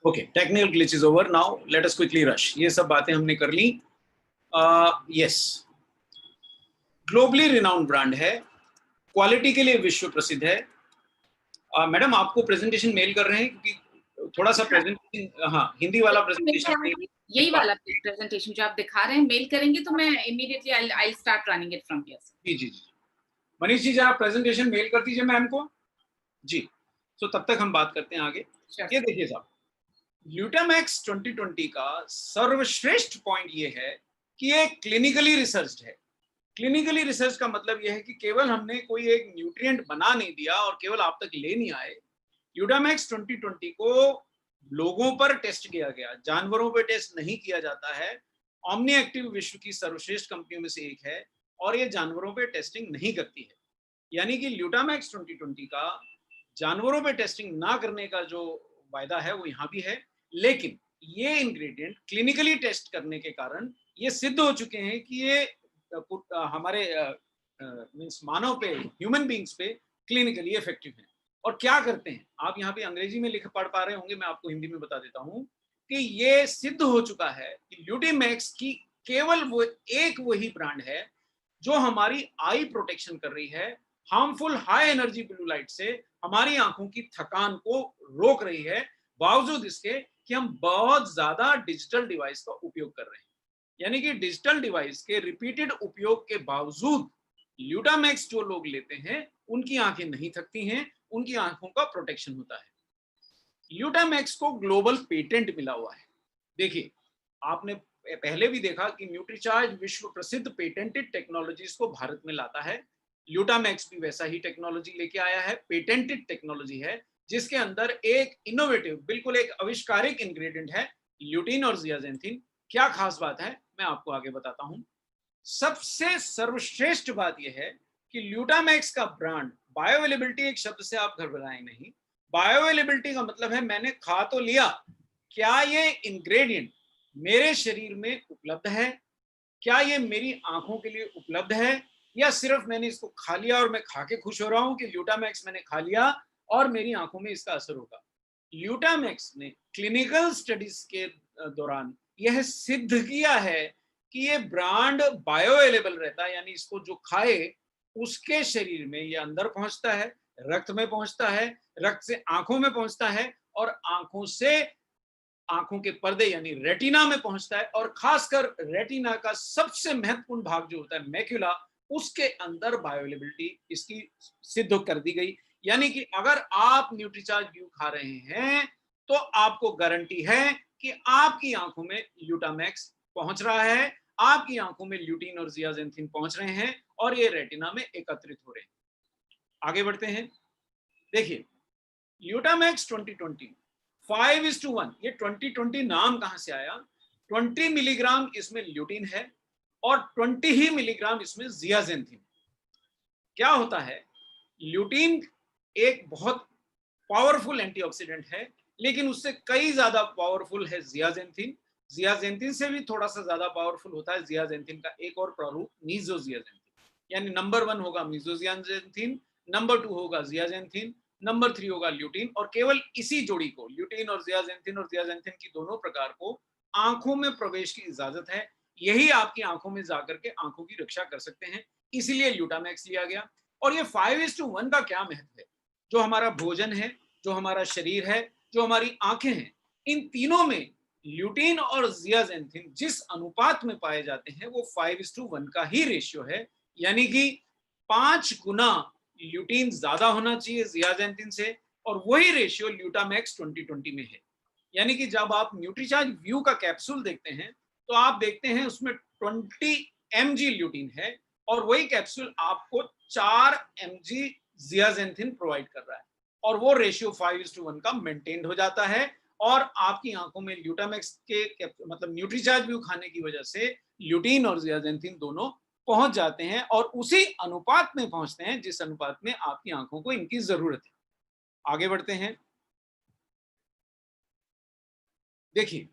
C: Okay, technical glitch is over, now let us quickly rush. ये सब बातें हमने कर ली। यस, ग्लोबली रिनाउंड ब्रांड है, क्वालिटी के लिए विश्व प्रसिद्ध है। मैडम आपको प्रेजेंटेशन मेल कर रहे हैं क्योंकि थोड़ा सा प्रेजेंटेशन, हाँ हिंदी वाला प्रेजेंटेशन,
A: यही वाला प्रेजेंटेशन जो आप दिखा रहे हैं मेल करेंगे तो मैं immediately I start running it from here.
C: जी जी जी। मनीष जी जरा प्रेजेंटेशन मेल कर दीजिए मैम को। जी, तो तब तक हम बात करते हैं आगे। ये देखिए साहब, ल्यूटामैक्स 2020 का सर्वश्रेष्ठ पॉइंट ये है कि ये क्लिनिकली रिसर्च्ड है। क्लिनिकली रिसर्च का मतलब यह है कि केवल हमने कोई एक न्यूट्रिएंट बना नहीं दिया और केवल आप तक ले नहीं आए। ग्लूटामैक्स 2020 को लोगों पर टेस्ट किया गया, जानवरों पर टेस्ट नहीं किया जाता है। ओमनी एक्टिव विश्व की सर्वश्रेष्ठ कंपनियों में से एक है और ये जानवरों पे टेस्टिंग नहीं करती है। यानी कि ग्लूटामैक्स 2020 का जानवरों पे टेस्टिंग ना करने का जो वायदा है वो यहाँ भी है, लेकिन ये इंग्रेडिएंट क्लिनिकली टेस्ट करने के कारण ये सिद्ध हो चुके हैं कि ये हमारे मींस मानव पे, ह्यूमन बींग्स पे क्लिनिकली इफेक्टिव है। और क्या करते हैं, आप यहाँ पे अंग्रेजी में लिख पढ़ पा रहे होंगे, मैं आपको हिंदी में बता देता हूँ कि ये सिद्ध हो चुका है कि ग्लूटामैक्स की केवल वो एक वही ब्रांड है जो हमारी आई प्रोटेक्शन कर रही है, harmful high energy blue light से हमारी आंखों की थकान को रोक रही है, बावजूद इसके कि हम बहुत ज्यादा डिजिटल डिवाइस का उपयोग कर रहे हैं। यानी कि डिजिटल डिवाइस के रिपीटेड उपयोग के बावजूद ग्लूटामैक्स जो लोग लेते हैं उनकी आंखें नहीं थकती हैं, उनकी आंखों का प्रोटेक्शन होता है। ग्लूटामैक्स को ग्लोबल पेटेंट मिला हुआ है। देखिए, आपने पहले भी देखा कि न्यूट्रीचार्ज विश्व प्रसिद्ध पेटेंटेड टेक्नोलॉजीज को भारत में लाता है। ग्लूटामैक्स भी वैसा ही टेक्नोलॉजी लेके आया है, पेटेंटेड टेक्नोलॉजी है, जिसके अंदर एक इनोवेटिव, बिल्कुल एक आविष्कारिक इंग्रेडिएंट है ल्यूटीन और जियाजेंथिन। क्या खास बात है मैं आपको आगे बताता हूं। सबसे सर्वश्रेष्ठ बात यह है कि ग्लूटामैक्स का ब्रांड, बायोअवेलेबिलिटी एक शब्द से आप घबराएं नहीं, बायोअवेलेबिलिटी का मतलब है मैंने खा तो लिया, क्या ये इंग्रेडिएंट मेरे शरीर में उपलब्ध है, क्या ये मेरी आंखों के लिए उपलब्ध है, या सिर्फ मैंने इसको खा लिया और मैं खा के खुश हो रहा हूं कि ग्लूटामैक्स मैंने खा लिया और मेरी आंखों में इसका असर होगा। ग्लूटामैक्स ने क्लिनिकल स्टडीज के दौरान यह सिद्ध किया है कि ये ब्रांड बायोअवेलेबल रहता है, यानी इसको जो खाए उसके शरीर में ये अंदर पहुंचता है, रक्त में पहुंचता है, रक्त से आंखों में पहुंचता है और आंखों से आंखों के पर्दे यानी रेटिना में पहुंचता है। और खासकर रेटिना का सबसे महत्वपूर्ण भाग जो होता है मैक्यूला, उसके अंदर बायोअवेलेबिलिटी इसकी सिद्ध कर दी गई। यानी कि अगर आप न्यूट्रीचार्ज व्यू खा रहे हैं तो आपको गारंटी है कि आपकी आंखों में ग्लूटामैक्स पहुंच रहा है, आपकी आंखों में ल्यूटीन और जियाजेंथिन पहुंच रहे हैं और ये रेटिना में एकत्रित हो रहे हैं। आगे बढ़ते हैं। देखिए, ग्लूटामैक्स 2020 5:1, ये 2020 नाम कहां से आया? 20 मिलीग्राम इसमें ल्यूटीन है और 20 ही मिलीग्राम इसमें जियाजेंथिन। क्या होता है, ल्यूटीन एक बहुत पावरफुल एंटीऑक्सीडेंट है, लेकिन उससे कई ज्यादा पावरफुल है जियाजेंथिन। जियाजेंथिन से भी थोड़ा सा ज्यादा पावरफुल होता है जियाजेंथिन का एक और प्रारूप मीजोजियाजेंथिन। यानी नंबर 1 होगा मीजोजियाजेंथिन, नंबर 2 होगा जियाजेंथिन, नंबर 3 होगा ल्यूटीन। और केवल इसी जोड़ी को, ल्यूटीन और जियाजेंथिन की दोनों प्रकार को आंखों में प्रवेश की इजाजत है। यही आपकी आंखों में जाकर के आंखों की रक्षा कर सकते हैं, इसीलिए ग्लूटामैक्स लिया गया। और ये 5:1 का क्या महत्व है? जो हमारा भोजन है, जो हमारा शरीर है, जो हमारी आंखें हैं, इन तीनों में ल्यूटीन और जियाजेंथिन जिस अनुपात में पाए जाते हैं वो 5:1 का ही रेशियो है। यानी कि 5 गुना ल्यूटीन ज्यादा होना चाहिए जियाजेंथिन से, और वही रेशियो ग्लूटामैक्स 2020 में है। यानी कि जब आप न्यूट्रीचार्ज व्यू का कैप्सूल देखते हैं तो आप देखते हैं उसमें 20 mg ल्यूटीन है और वही कैप्सूल आपको 4 mg जियाजेंथिन प्रोवाइड कर रहा है, और वो रेशियो 5:1 का मेंटेन हो जाता है। और आपकी आंखों में ग्लूटामैक्स के मतलब न्यूट्रीचार्ज व्यू खाने की वजह से ल्यूटीन और जियाजेंथिन दोनों पहुंच जाते हैं और उसी अनुपात में पहुंचते हैं जिस अनुपात में आपकी आंखों को इनकी जरूरत है। आगे बढ़ते हैं। देखिए,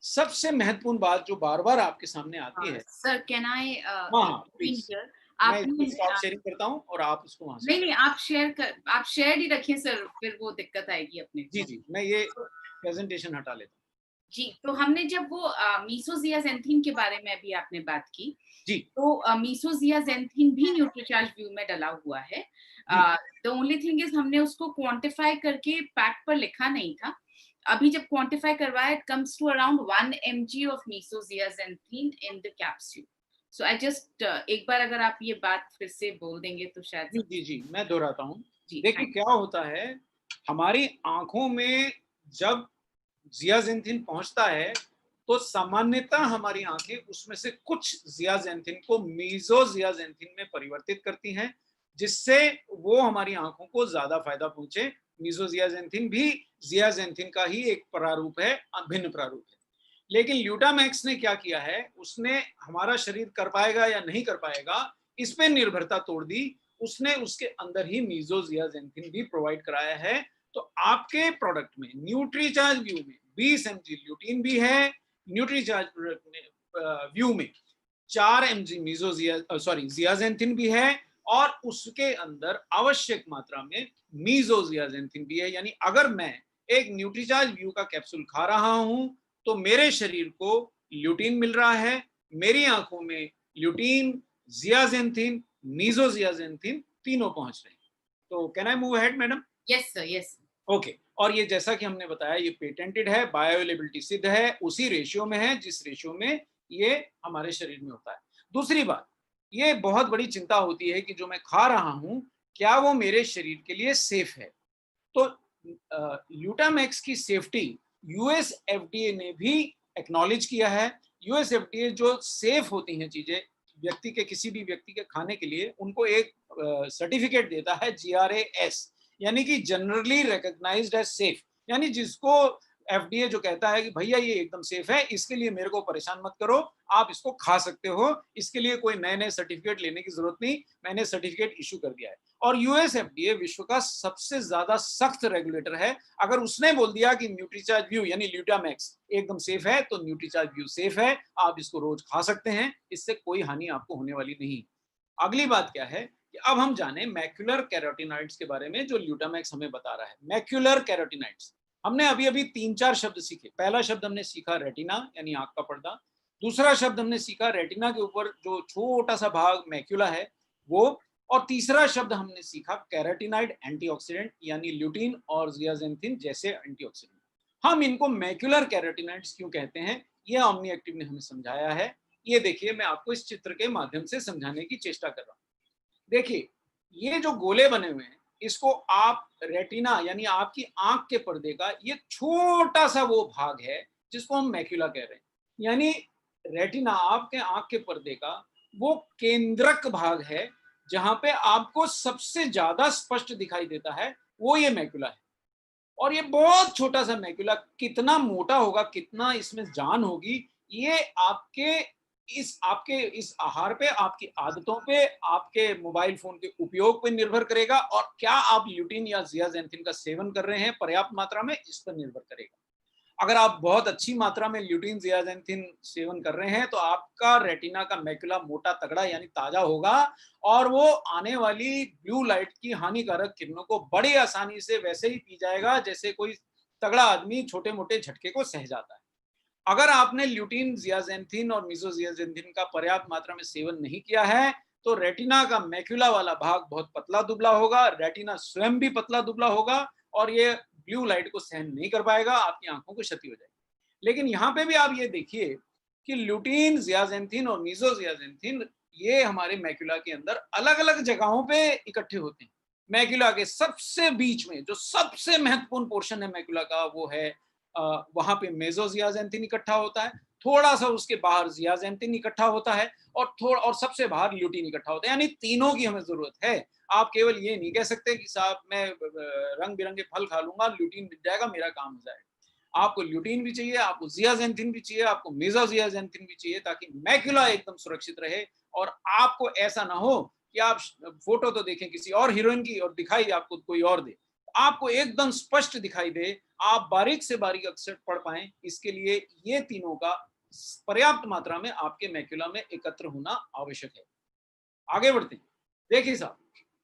C: सबसे महत्वपूर्ण बात जो बार बार आपके सामने आती है,
A: सर कैन आई
C: मैं स्टॉप शेयरिंग करता हूं और आप उसको वहां से
A: नहीं आप शेयर ही रखिए सर, फिर वो दिक्कत आएगी अपने।
C: जी, मैं ये प्रेजेंटेशन हटा लेता हूं।
A: जी, तो हमने जब वो मीसोजियाजेंथिन के बारे में अभी आपने बात की
C: जी,
A: तो मीसोजियाजेंथिन भी न्यूट्रीचार्ज व्यू में डला हुआ है। द ओनली थिंग इज हमने उसको क्वांटिफाई करके पैक पर लिखा नहीं था। अभी जब क्वांटिफाई करवाया, it comes to around 1 mg of mesozeaxanthin in the capsule. So I just एक बार अगर आप ये बात फिर से बोल देंगे तो शायद।
C: जी, मैं दोहराता हूँ। देखिए, क्या होता है, हमारी आंखों में जब जियाजेंथिन पहुंचता है तो सामान्यतः हमारी आंखें उसमें से कुछ जियाजेंथिन को मीजोजियाजेंथिन में परिवर्तित करती हैं, जिससे वो हमारी आंखों को ज्यादा फायदा पहुंचे। मीजोजियाजेंथिन भी जियाजेंथिन का ही एक प्रारूप है, भिन्न प्रारूप है। लेकिन ल्यूटामैक्स ने क्या किया है, उसने हमारा शरीर कर पाएगा या नहीं कर पाएगा इस पे निर्भरता तोड़ दी। उसने उसके अंदर ही मीजोजियाजेंथिन भी प्रोवाइड कराया है। तो आपके प्रोडक्ट में न्यूट्रीचार्ज व्यू में 20 mg ल्यूटीन भी है, न्यूट्रीचार्ज व्यू में 4 mg जियाजेंथिन भी है, और उसके अंदर आवश्यक मात्रा में मीजोजियाजेंथिन भी है। यानी अगर मैं एक न्यूट्रीचार्ज व्यू का कैप्सूल खा रहा हूं तो मेरे शरीर को ल्यूटीन मिल रहा है, मेरी आंखों में ल्यूटीन, जियाजेंथिन, मीजोजियाजेंथिन तीनों पहुंच रहे हैं। तो can I move ahead madam?
A: Yes sir, yes.
C: Okay. और ये जैसा कि हमने बताया ये पेटेंटेड है, बायोअवेलेबिलिटी सिद्ध है, उसी रेशियो में है जिस रेशियो में ये हमारे शरीर में होता है। दूसरी बात, ये बहुत बड़ी चिंता होती है कि जो मैं खा रहा हूं क्या वो मेरे शरीर के लिए सेफ है। तो ल्यूटामैक्स की सेफ्टी यूएस एफडीए ने भी एक्नॉलेज किया है। यूएस एफडीए जो सेफ होती हैं चीजें व्यक्ति के, किसी भी व्यक्ति के खाने के लिए, उनको एक सर्टिफिकेट देता है GRAS, यानी कि जनरली रिकॉग्नाइज्ड एज सेफ। यानी जिसको एफडीए जो कहता है कि भैया ये एकदम सेफ है, इसके लिए मेरे को परेशान मत करो, आप इसको खा सकते हो, इसके लिए कोई नए नए सर्टिफिकेट लेने की जरूरत नहीं, मैंने सर्टिफिकेट इशू कर दिया है। और यूएस एफडीए विश्व का सबसे ज्यादा सख्त रेगुलेटर है। अगर उसने बोल दिया कि न्यूट्रीचार्ज व्यू यानी ल्यूटामैक्स एकदम सेफ है, तो न्यूट्रीचार्ज व्यू सेफ है, आप इसको रोज खा सकते हैं, इससे कोई हानि आपको होने वाली नहीं। अगली बात क्या है कि अब हम जाने मैक्युलर कैरोटिनॉइड्स के बारे में जो ल्यूटामैक्स हमें बता रहा है। मैक्युलर कैरोटिनॉइड्स हमने अभी अभी 3-4 शब्द सीखे। पहला शब्द हमने सीखा रेटिना यानी आंख का पर्दा। दूसरा शब्द हमने सीखा रेटिना के ऊपर जो छोटा सा भाग मैक्युला है वो। और तीसरा शब्द हमने सीखा कैरोटिनॉइड एंटीऑक्सीडेंट यानी ल्यूटीन और जियाजेंथिन जैसे एंटीऑक्सीडेंट। हम इनको मैक्युलर कैरोटिनॉइड्स क्यों कहते हैं ये ओमनी एक्टिव ने हमें समझाया है। ये देखिए, मैं आपको इस चित्र के माध्यम से समझाने की चेष्टा कर रहा हूँ। देखिए, ये जो गोले बने हुए हैं इसको आप रेटिना यानी आपकी आंख के पर्दे का ये छोटा सा वो भाग है जिसको हम मैक्युला कह रहे हैं। यानी रेटिना आपके आंख के पर्दे का वो केंद्रक भाग है जहां पे आपको सबसे ज्यादा स्पष्ट दिखाई देता है, वो ये मैक्युला है। और ये बहुत छोटा सा मैक्युला कितना मोटा होगा, कितना इसमें जान होगी, ये आपके इस आहार पे, आपकी आदतों पे, आपके मोबाइल फोन के उपयोग पे निर्भर करेगा, और क्या आप ल्यूटीन या जियाजेंथिन का सेवन कर रहे हैं पर्याप्त मात्रा में, इस पर निर्भर करेगा। अगर आप बहुत अच्छी मात्रा में ल्यूटीन जियाजेंथिन सेवन कर रहे हैं तो आपका रेटिना का मैक्युला मोटा तगड़ा यानी ताजा होगा, और वो आने वाली ब्लू लाइट की हानिकारक किरणों को बड़ी आसानी से वैसे ही पी जाएगा जैसे कोई तगड़ा आदमी छोटे मोटे झटके को सह जाता है। अगर आपने ल्यूटीन, जियाजेंथिन और मीजोजियाजेंथिन का पर्याप्त मात्रा में सेवन नहीं किया है तो रेटिना का मैक्युला वाला भाग बहुत पतला दुबला होगा, रेटिना स्वयं भी पतला दुबला होगा, और ये ब्लू लाइट को सहन नहीं कर पाएगा, आपकी आंखों को क्षति हो जाएगी। लेकिन यहाँ पे भी आप ये देखिए कि ल्यूटीन, जियाजेंथिन और मीजोजियाजेंथिन ये हमारे मैक्युला के अंदर अलग अलग जगहों पे इकट्ठे होते हैं। मैक्युला के सबसे बीच में जो सबसे महत्वपूर्ण पोर्शन है मैक्युला का वो है वहां पे मेसोजियाजेंथिन इकट्ठा होता है, थोड़ा सा उसके बाहर जियाजेंथिन इकट्ठा होता है, और सबसे बाहर ल्यूटीन इकट्ठा होता है। यानी तीनों की हमें जरूरत है। आप केवल ये नहीं कह सकते कि साहब मैं रंग बिरंगे फल खा लूंगा, ल्यूटीन मिल जाएगा, मेरा काम हो जाएगा। आपको ल्यूटीन भी चाहिए, आपको जियाजेंथिन भी चाहिए, आपको मेसोजियाजेंथिन भी चाहिए, ताकि मैक्युला एकदम सुरक्षित रहे। और आपको ऐसा ना हो कि आप फोटो तो देखें किसी और हीरोइन की और दिखाई आपको कोई और दे, आपको एकदम स्पष्ट दिखाई दे, आप बारीक से बारीक अक्षर पढ़ पाएं, इसके लिए ये तीनों का पर्याप्त मात्रा में आपके मैक्युला में एकत्र होना आवश्यक है। आगे बढ़ते हैं। देखिए साहब,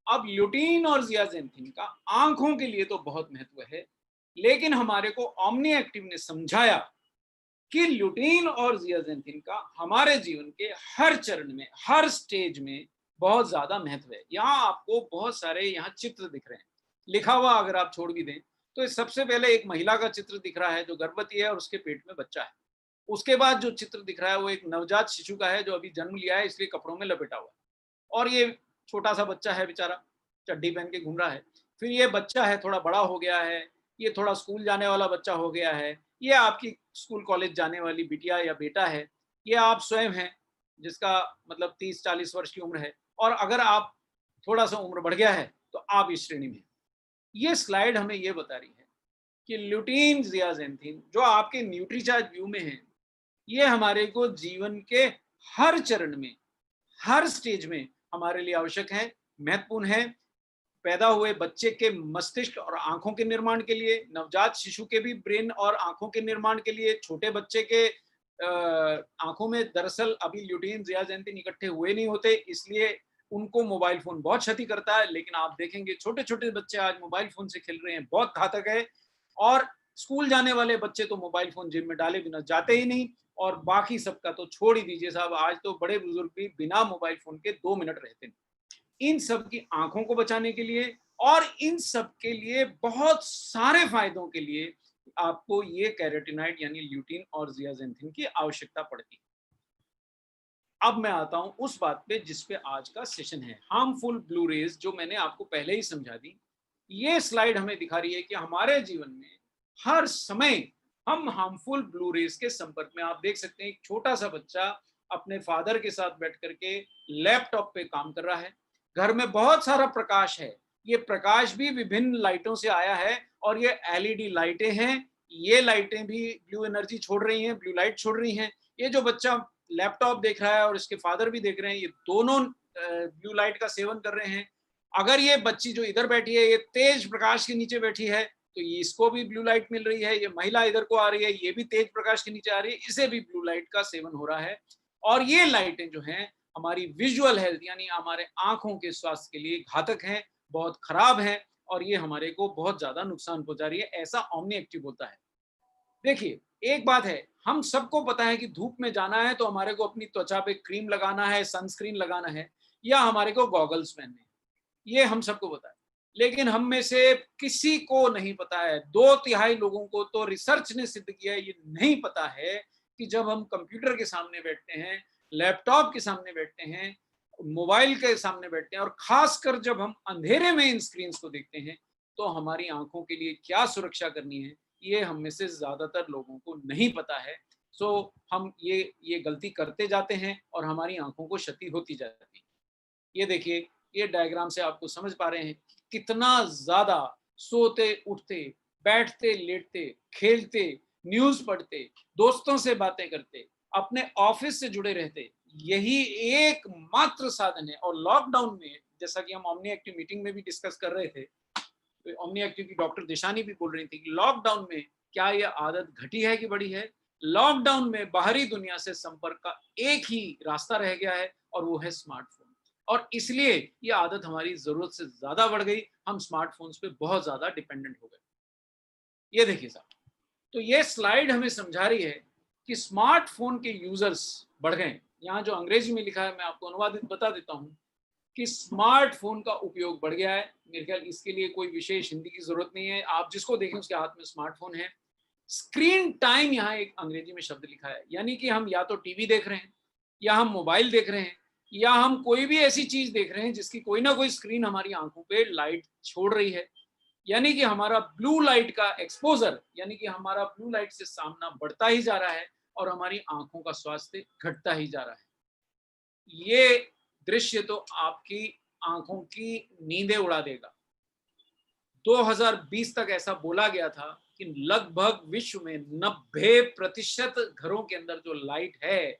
C: अब ल्यूटीन और जियाजेंथिन का आंखों के लिए तो बहुत महत्व है, लेकिन हमारे को ओमनी एक्टिव ने समझाया कि ल्यूटीन और जियाजेंथिन का हमारे जीवन के हर चरण में, हर स्टेज में बहुत ज्यादा महत्व है। यहाँ आपको बहुत सारे यहाँ चित्र दिख रहे हैं, लिखा हुआ अगर आप छोड़ भी दें तो सबसे पहले एक महिला का चित्र दिख रहा है जो गर्भवती है और उसके पेट में बच्चा है। उसके बाद जो चित्र दिख रहा है वो एक नवजात शिशु का है जो अभी जन्म लिया है, इसलिए कपड़ों में लपेटा हुआ है, और ये छोटा सा बच्चा है बेचारा, चड्डी पहन के घूम रहा है। फिर ये बच्चा है थोड़ा बड़ा हो गया है, ये थोड़ा स्कूल जाने वाला बच्चा हो गया है, ये आपकी स्कूल कॉलेज जाने वाली बिटिया या बेटा है, ये आप स्वयं हैं जिसका मतलब 30-40 वर्ष की उम्र है, और अगर आप थोड़ा सा उम्र बढ़ गया है तो आप इस श्रेणी में। ये स्लाइड हमें ये बता रही है कि ल्यूटीन ज़ियाज़ेंथिन जो आपके न्यूट्रीचार्ज व्यू में है, ये हमारे को जीवन के हर चरण में, हर स्टेज में हमारे लिए आवश्यक है, महत्वपूर्ण है। पैदा हुए बच्चे के मस्तिष्क और आंखों के निर्माण के लिए, नवजात शिशु के भी ब्रेन और आंखों के निर्माण के लिए, छोटे बच्चे के आंखों में दरअसल अभी ल्यूटीन ज़ियाज़ेंथिन इकट्ठे हुए नहीं होते, इसलिए उनको मोबाइल फोन बहुत क्षति करता है। लेकिन आप देखेंगे छोटे छोटे बच्चे आज मोबाइल फोन से खेल रहे हैं, बहुत घातक है। और स्कूल जाने वाले बच्चे तो मोबाइल फोन जेब में डाले बिना जाते ही नहीं, और बाकी सबका तो छोड़ ही दीजिए साहब, आज तो बड़े बुजुर्ग भी बिना मोबाइल फोन के 2 मिनट रहते नहीं। इन सब की आंखों को बचाने के लिए और इन सब के लिए बहुत सारे फायदों के लिए आपको ये कैरोटीनॉइड यानी ल्यूटीन और ज़ियाज़ेंथिन की आवश्यकता पड़ती है। अब मैं आता हूं उस बात पे जिस पे आज का सेशन है, हार्मफुल ब्लू रेज, जो मैंने आपको पहले ही समझा दी। ये स्लाइड हमें दिखा रही है कि हमारे जीवन में हर समय हम हार्मफुल ब्लू रेज के संपर्क में, आप देख सकते हैं एक छोटा सा बच्चा अपने फादर के साथ बैठ करके लैपटॉप पे काम कर रहा है। घर में बहुत सारा प्रकाश है, ये प्रकाश भी विभिन्न लाइटों से आया है, और ये एलईडी लाइटें हैं। ये लाइटें भी ब्लू एनर्जी छोड़ रही हैं, ब्लू लाइट छोड़ रही हैं। ये जो बच्चा लैपटॉप देख रहा है और इसके फादर भी देख रहे हैं, ये दोनों ब्लू लाइट का सेवन कर रहे हैं। अगर ये बच्ची जो इधर बैठी है, ये तेज प्रकाश के नीचे बैठी है, तो ये इसको भी ब्लू लाइट मिल रही है। ये महिला इधर को आ रही है, ये भी तेज प्रकाश के नीचे आ रही है, इसे भी ब्लू लाइट का सेवन हो रहा है। और ये लाइटें जो हैं हमारी विजुअल हेल्थ यानी हमारे आंखों के स्वास्थ्य के लिए घातक हैं, बहुत खराब हैं, और ये हमारे को बहुत ज्यादा नुकसान पहुंचा रही है, ऐसा ओमनी एक्टिव होता है। देखिए, एक बात है, हम सबको पता है कि धूप में जाना है तो हमारे को अपनी त्वचा पे क्रीम लगाना है, सनस्क्रीन लगाना है, या हमारे को गॉगल्स पहनने हैं, ये हम सबको पता है। लेकिन हम में से किसी को नहीं पता है, 2/3 लोगों को तो रिसर्च ने सिद्ध किया है, ये नहीं पता है कि जब हम कंप्यूटर के सामने बैठते हैं, लैपटॉप के सामने बैठते हैं, मोबाइल के सामने बैठते हैं, और खासकर जब हम अंधेरे में इन स्क्रीन को देखते हैं, तो हमारी आंखों के लिए क्या सुरक्षा करनी है, ये हम में से ज्यादातर लोगों को नहीं पता है। सो हम ये गलती करते जाते हैं और हमारी आंखों को क्षति होती जाती है। ये देखिए, ये डायग्राम से आपको समझ पा रहे हैं कि कितना ज्यादा सोते उठते, बैठते लेटते, खेलते, न्यूज पढ़ते, दोस्तों से बातें करते, अपने ऑफिस से जुड़े रहते, यही एकमात्र साधन है। और लॉकडाउन में, जैसा कि हम ओमनी एक्टिव मीटिंग में भी डिस्कस कर रहे थे, तो ओमनी एक्टिव की डॉक्टर दिशानी भी बोल रही थी कि लॉकडाउन में क्या ये आदत घटी है कि बढ़ी है। लॉकडाउन में बाहरी दुनिया से संपर्क का एक ही रास्ता रह गया है, और वो है स्मार्टफोन। और इसलिए ये आदत हमारी जरूरत से ज्यादा बढ़ गई, हम स्मार्टफोन्स पे बहुत ज्यादा डिपेंडेंट हो गए। ये देखिए साहब, तो ये स्लाइड हमें समझा रही है कि स्मार्टफोन के यूजर्स बढ़ गए। यहाँ जो अंग्रेजी में लिखा है मैं आपको अनुवादित बता देता हूँ कि स्मार्टफोन का उपयोग बढ़ गया है। मेरे ख्याल इसके लिए कोई विशेष हिंदी की जरूरत नहीं है, आप जिसको देखें उसके हाथ में स्मार्टफोन है। स्क्रीन टाइम, यहाँ एक अंग्रेजी में शब्द लिखा है, यानी कि हम या तो टीवी देख रहे हैं, या हम मोबाइल देख रहे हैं, या हम कोई भी ऐसी चीज देख रहे हैं जिसकी कोई ना कोई स्क्रीन हमारी आंखों पे लाइट छोड़ रही है, यानी कि हमारा ब्लू लाइट का एक्सपोजर, यानी कि हमारा ब्लू लाइट से सामना बढ़ता ही जा रहा है, और हमारी आंखों का स्वास्थ्य घटता ही जा रहा है। ये दृश्य तो आपकी आंखों की नींदें उड़ा देगा। 2020 तक ऐसा बोला गया था कि लगभग विश्व में 90% घरों के अंदर जो लाइट है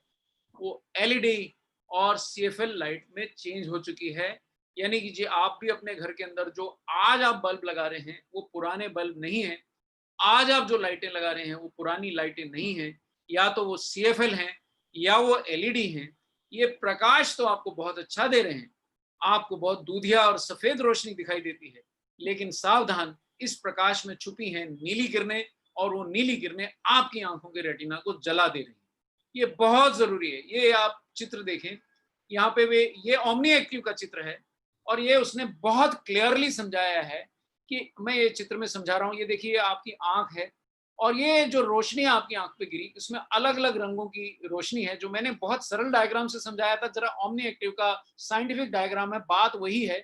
C: वो एलईडी और सीएफएल लाइट में चेंज हो चुकी है। यानी कि जी आप भी अपने घर के अंदर जो आज आप बल्ब लगा रहे हैं वो पुराने बल्ब नहीं है, आज आप जो लाइटें लगा रहे हैं वो पुरानी लाइटें नहीं है, या तो वो सीएफएल हैं या वो एलईडी हैं। ये प्रकाश तो आपको बहुत अच्छा दे रहे हैं, आपको बहुत दूधिया और सफेद रोशनी दिखाई देती है, लेकिन सावधान, इस प्रकाश में छुपी हैं नीली किरणें, और वो नीली किरणें आपकी आंखों के रेटिना को जला दे रही हैं। ये बहुत जरूरी है। ये आप चित्र देखें, यहाँ पे वे ये ओमनी एक्टिव का चित्र है, और ये उसने बहुत क्लियरली समझाया है कि मैं ये चित्र में समझा रहा हूँ। ये देखिए आपकी आंख है, और ये जो रोशनी आपकी आंख पे गिरी, इसमें अलग अलग रंगों की रोशनी है, जो मैंने बहुत सरल डायग्राम से समझाया था। जरा ओमनी एक्टिव का साइंटिफिक डायग्राम है। बात वही है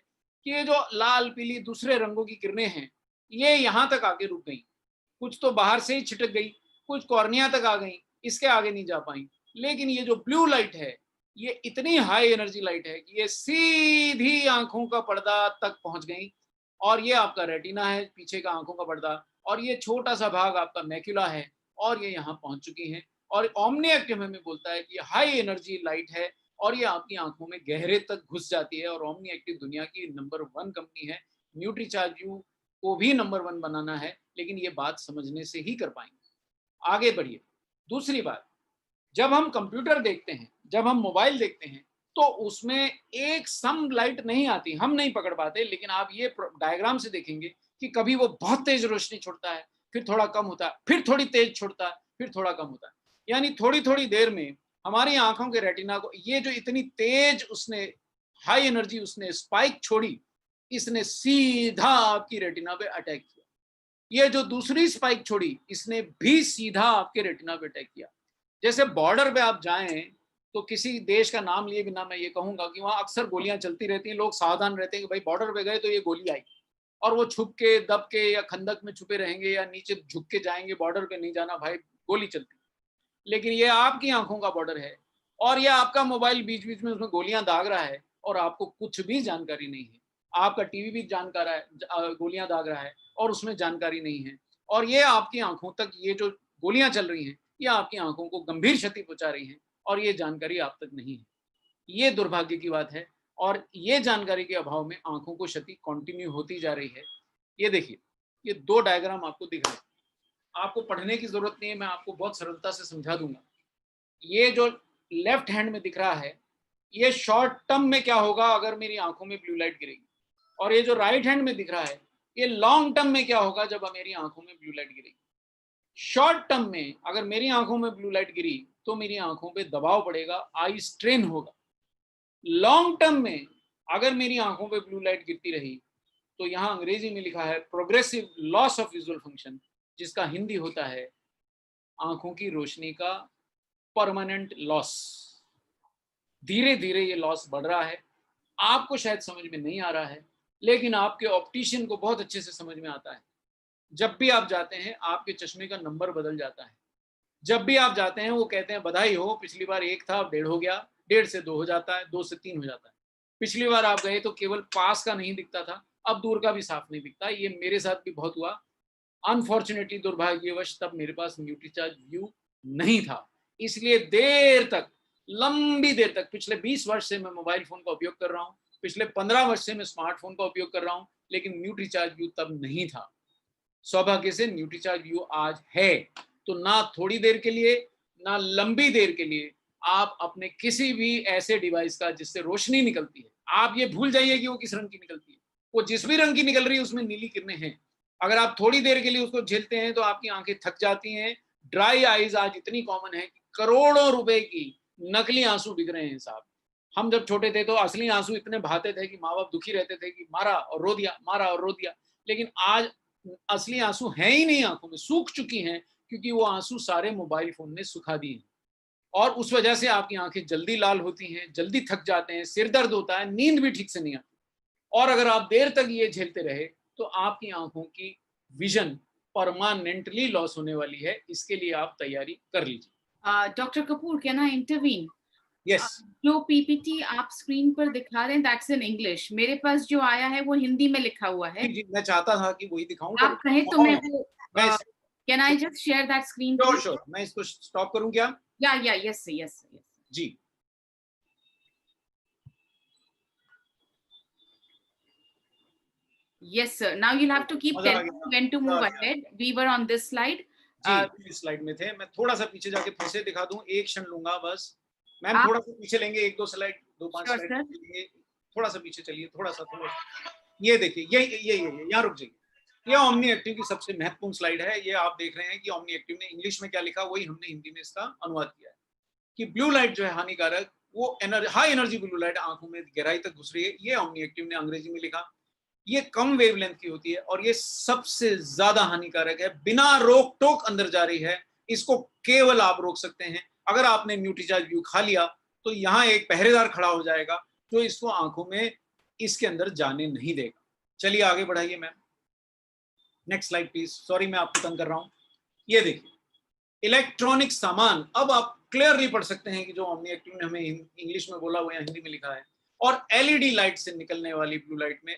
C: कि ये जो लाल पीली दूसरे रंगों की किरणें हैं, ये यहाँ तक आके रुक गई, कुछ तो बाहर से ही छिटक गई, कुछ कॉर्निया तक आ गई, इसके आगे नहीं जा पाई। लेकिन ये जो ब्लू लाइट है, ये इतनी हाई एनर्जी लाइट है कि ये सीधी आंखों का पर्दा तक पहुंच गई, और ये आपका रेटिना है, पीछे का आंखों का पर्दा, और ये छोटा सा भाग आपका मैक्यूला है, और ये यहाँ पहुंच चुकी हैं। और ओमनी एक्टिव हमें बोलता है कि हाई एनर्जी लाइट है और ये आपकी आंखों में गहरे तक घुस जाती है। और ओमनी एक्टिव दुनिया की नंबर 1 कंपनी है। न्यूट्रीचार्ज यू को भी नंबर 1 बनाना है, लेकिन ये बात समझने से ही कर पाएंगे। आगे बढ़िए। दूसरी बात, जब हम कंप्यूटर देखते हैं, जब हम मोबाइल देखते हैं, तो उसमें एक सम लाइट नहीं आती, हम नहीं पकड़ पाते। लेकिन आप ये डायग्राम से देखेंगे कि कभी वो बहुत तेज रोशनी छोड़ता है, फिर थोड़ा कम होता है, फिर थोड़ी तेज छोड़ता है, फिर थोड़ा कम होता है। यानी थोड़ी थोड़ी देर में हमारी आंखों के रेटिना को ये जो इतनी तेज उसने हाई एनर्जी उसने स्पाइक छोड़ी, इसने सीधा आपकी रेटिना पे अटैक किया। ये जो दूसरी स्पाइक छोड़ी, इसने भी सीधा आपके रेटिना पे अटैक किया। जैसे बॉर्डर पे आप जाएं तो किसी देश का नाम लिए बिना मैं ये कहूंगा कि वहां अक्सर गोलियां चलती रहती हैं, लोग सावधान रहते हैं कि भाई बॉर्डर पे गए तो ये गोली आई, और वो छुप के दब के या खंदक में छुपे रहेंगे या नीचे झुक के जाएंगे, बॉर्डर पे नहीं जाना भाई, गोली चलती। लेकिन ये आपकी आंखों का बॉर्डर है और ये आपका मोबाइल बीच बीच में उसमें गोलियां दाग रहा है और आपको कुछ भी जानकारी नहीं है। आपका टीवी भी जानकार है, गोलियां दाग रहा है और उसमें जानकारी नहीं है। और ये आपकी आंखों तक ये जो गोलियां चल रही हैं, ये आपकी आंखों को गंभीर क्षति पहुंचा रही हैं और ये जानकारी आप तक नहीं है। ये दुर्भाग्य की बात है और ये जानकारी के अभाव में आंखों को क्षति कंटिन्यू होती जा रही है। ये देखिए, ये 2 डायग्राम आपको दिख रहे हैं, आपको पढ़ने की जरूरत नहीं है, मैं आपको बहुत सरलता से समझा दूंगा। ये जो लेफ्ट हैंड में दिख रहा है, ये शॉर्ट टर्म में क्या होगा अगर मेरी आंखों में ब्लू लाइट गिरेगी, और ये जो राइट हैंड में दिख रहा है, ये लॉन्ग टर्म में क्या होगा जब मेरी आंखों में ब्लू लाइट गिरेगी। शॉर्ट टर्म में अगर मेरी आंखों में ब्लू लाइट गिरी तो मेरी आंखों पे दबाव पड़ेगा, आई स्ट्रेन होगा। लॉन्ग टर्म में अगर मेरी आंखों पे ब्लू लाइट गिरती रही तो यहाँ अंग्रेजी में लिखा है progressive loss of visual function, जिसका हिंदी होता है आंखों की रोशनी का परमानेंट लॉस। धीरे धीरे ये लॉस बढ़ रहा है, आपको शायद समझ में नहीं आ रहा है, लेकिन आपके ऑप्टिशियन को बहुत अच्छे से समझ में आता है। जब भी आप जाते हैं आपके चश्मे का नंबर बदल जाता है। जब भी आप जाते हैं वो कहते हैं बधाई हो, पिछली बार 1 था अब 1.5 हो गया, 1.5 से 2 हो जाता है, 2 से 3 हो जाता है। पिछली बार आप गए तो केवल पास का नहीं दिखता था, अब दूर का भी साफ नहीं दिखता। ये मेरे साथ भी बहुत हुआ। अनफॉर्चुनेटली, दुर्भाग्यवश तब मेरे पास न्यूट्रीचार्ज व्यू नहीं था, इसलिए देर तक, लंबी देर तक, पिछले 20 वर्ष से मैं मोबाइल फोन का उपयोग कर रहा हूँ, पिछले 15 वर्ष से मैं स्मार्टफोन का उपयोग कर रहा हूँ, लेकिन न्यूट्रीचार्ज व्यू तब नहीं था। सौभाग्य से न्यूट्रीचार्ज व्यू आज है। तो ना थोड़ी देर के लिए ना लंबी देर के लिए आप अपने किसी भी ऐसे डिवाइस का जिससे रोशनी निकलती है, आप ये भूल जाइए कि वो किस रंग की निकलती है, वो जिस भी रंग की निकल रही है उसमें नीली किरणें हैं। अगर आप थोड़ी देर के लिए उसको झेलते हैं तो आपकी आंखें थक जाती हैं। ड्राई आईज आज इतनी कॉमन है कि करोड़ों रुपए की नकली आंसू बिक रहे हैं साहब। हम जब छोटे थे तो असली आंसू इतने बहाते थे कि माँ बाप दुखी रहते थे कि मारा और रो दिया, मारा और रो दिया। लेकिन आज असली आंसू हैं ही नहीं, आंखों में सूख चुकी हैं, क्योंकि वो आंसू सारे मोबाइल फोन ने सुखा दिए हैं। और उस वजह से आपकी आंखें जल्दी लाल होती हैं, जल्दी थक जाते हैं, सिर दर्द होता है, नींद भी ठीक से नहीं आती। और अगर आप देर तक ये झेलते रहे तो आपकी आंखों की विजन परमानेंटली लॉस होने वाली है। इसके लिए आप तैयारी कर लीजिए।
A: Doctor Kapoor, can I intervene?
C: Yes.
A: जो पीपीटी आप स्क्रीन पर दिखा रहे हैं दैट्स इन इंग्लिश, मेरे पास जो आया है वो हिंदी में लिखा हुआ है।
C: जी, मैं चाहता था कि वही दिखाऊं।
A: आप कहें तो मैं वो can I just share that screen?
C: Sure, मैं इसको स्टॉप करूं क्या?
A: या yes
C: ji.
A: Yes, sir. Now you'll have to keep telling me when to move ahead. We were on this slide.
C: इस स्लाइड में थे। मैं थोड़ा सा पीछे जाके फिर से दिखा दूं, एक क्षण लूंगा बस। मैम थोड़ा सा पीछे लेंगे, 1-2 स्लाइड, 2-5 स्लाइड लेंगे। थोड़ा सा पीछे चलिए, थोड़ा सा। ये देखिए, ये यहाँ रुक जाइए। ये ओमनी एक्टिव की सबसे महत्वपूर्ण स्लाइड है। ये आप देख रहे हैं कि ओमनी एक्टिव ने इंग्लिश में क्या लिखा, वही हमने हिंदी में इसका अनुवाद किया है कि ब्लू लाइट जो है हानिकारक, वो हाई एनर्जी ब्लू लाइट आंखों में गहराई तक घुस रही है। ये ओमनी एक्टिव ने अंग्रेजी में लिखा। ये कम वेवलेंथ की होती है और ये सबसे ज्यादा हानिकारक है, बिना रोक टोक अंदर जा रही है। इसको केवल आप रोक सकते हैं अगर आपने न्यूट्रीचार्ज व्यू खा लिया, तो यहाँ एक पहरेदार खड़ा हो जाएगा जो इसको आंखों में इसके अंदर जाने नहीं देगा। चलिए आगे बढ़ाइए ma'am, next slide please. Sorry मैं आपको तंग कर रहा हूं। ये देखिए इलेक्ट्रॉनिक सामान, अब आप क्लियरली पढ़ सकते हैं कि जो ओमनी एक्टिव ने हमें इंग्लिश में बोला हुआ है, हिंदी में लिखा है। और एलईडी लाइट से निकलने वाली ब्लू लाइट में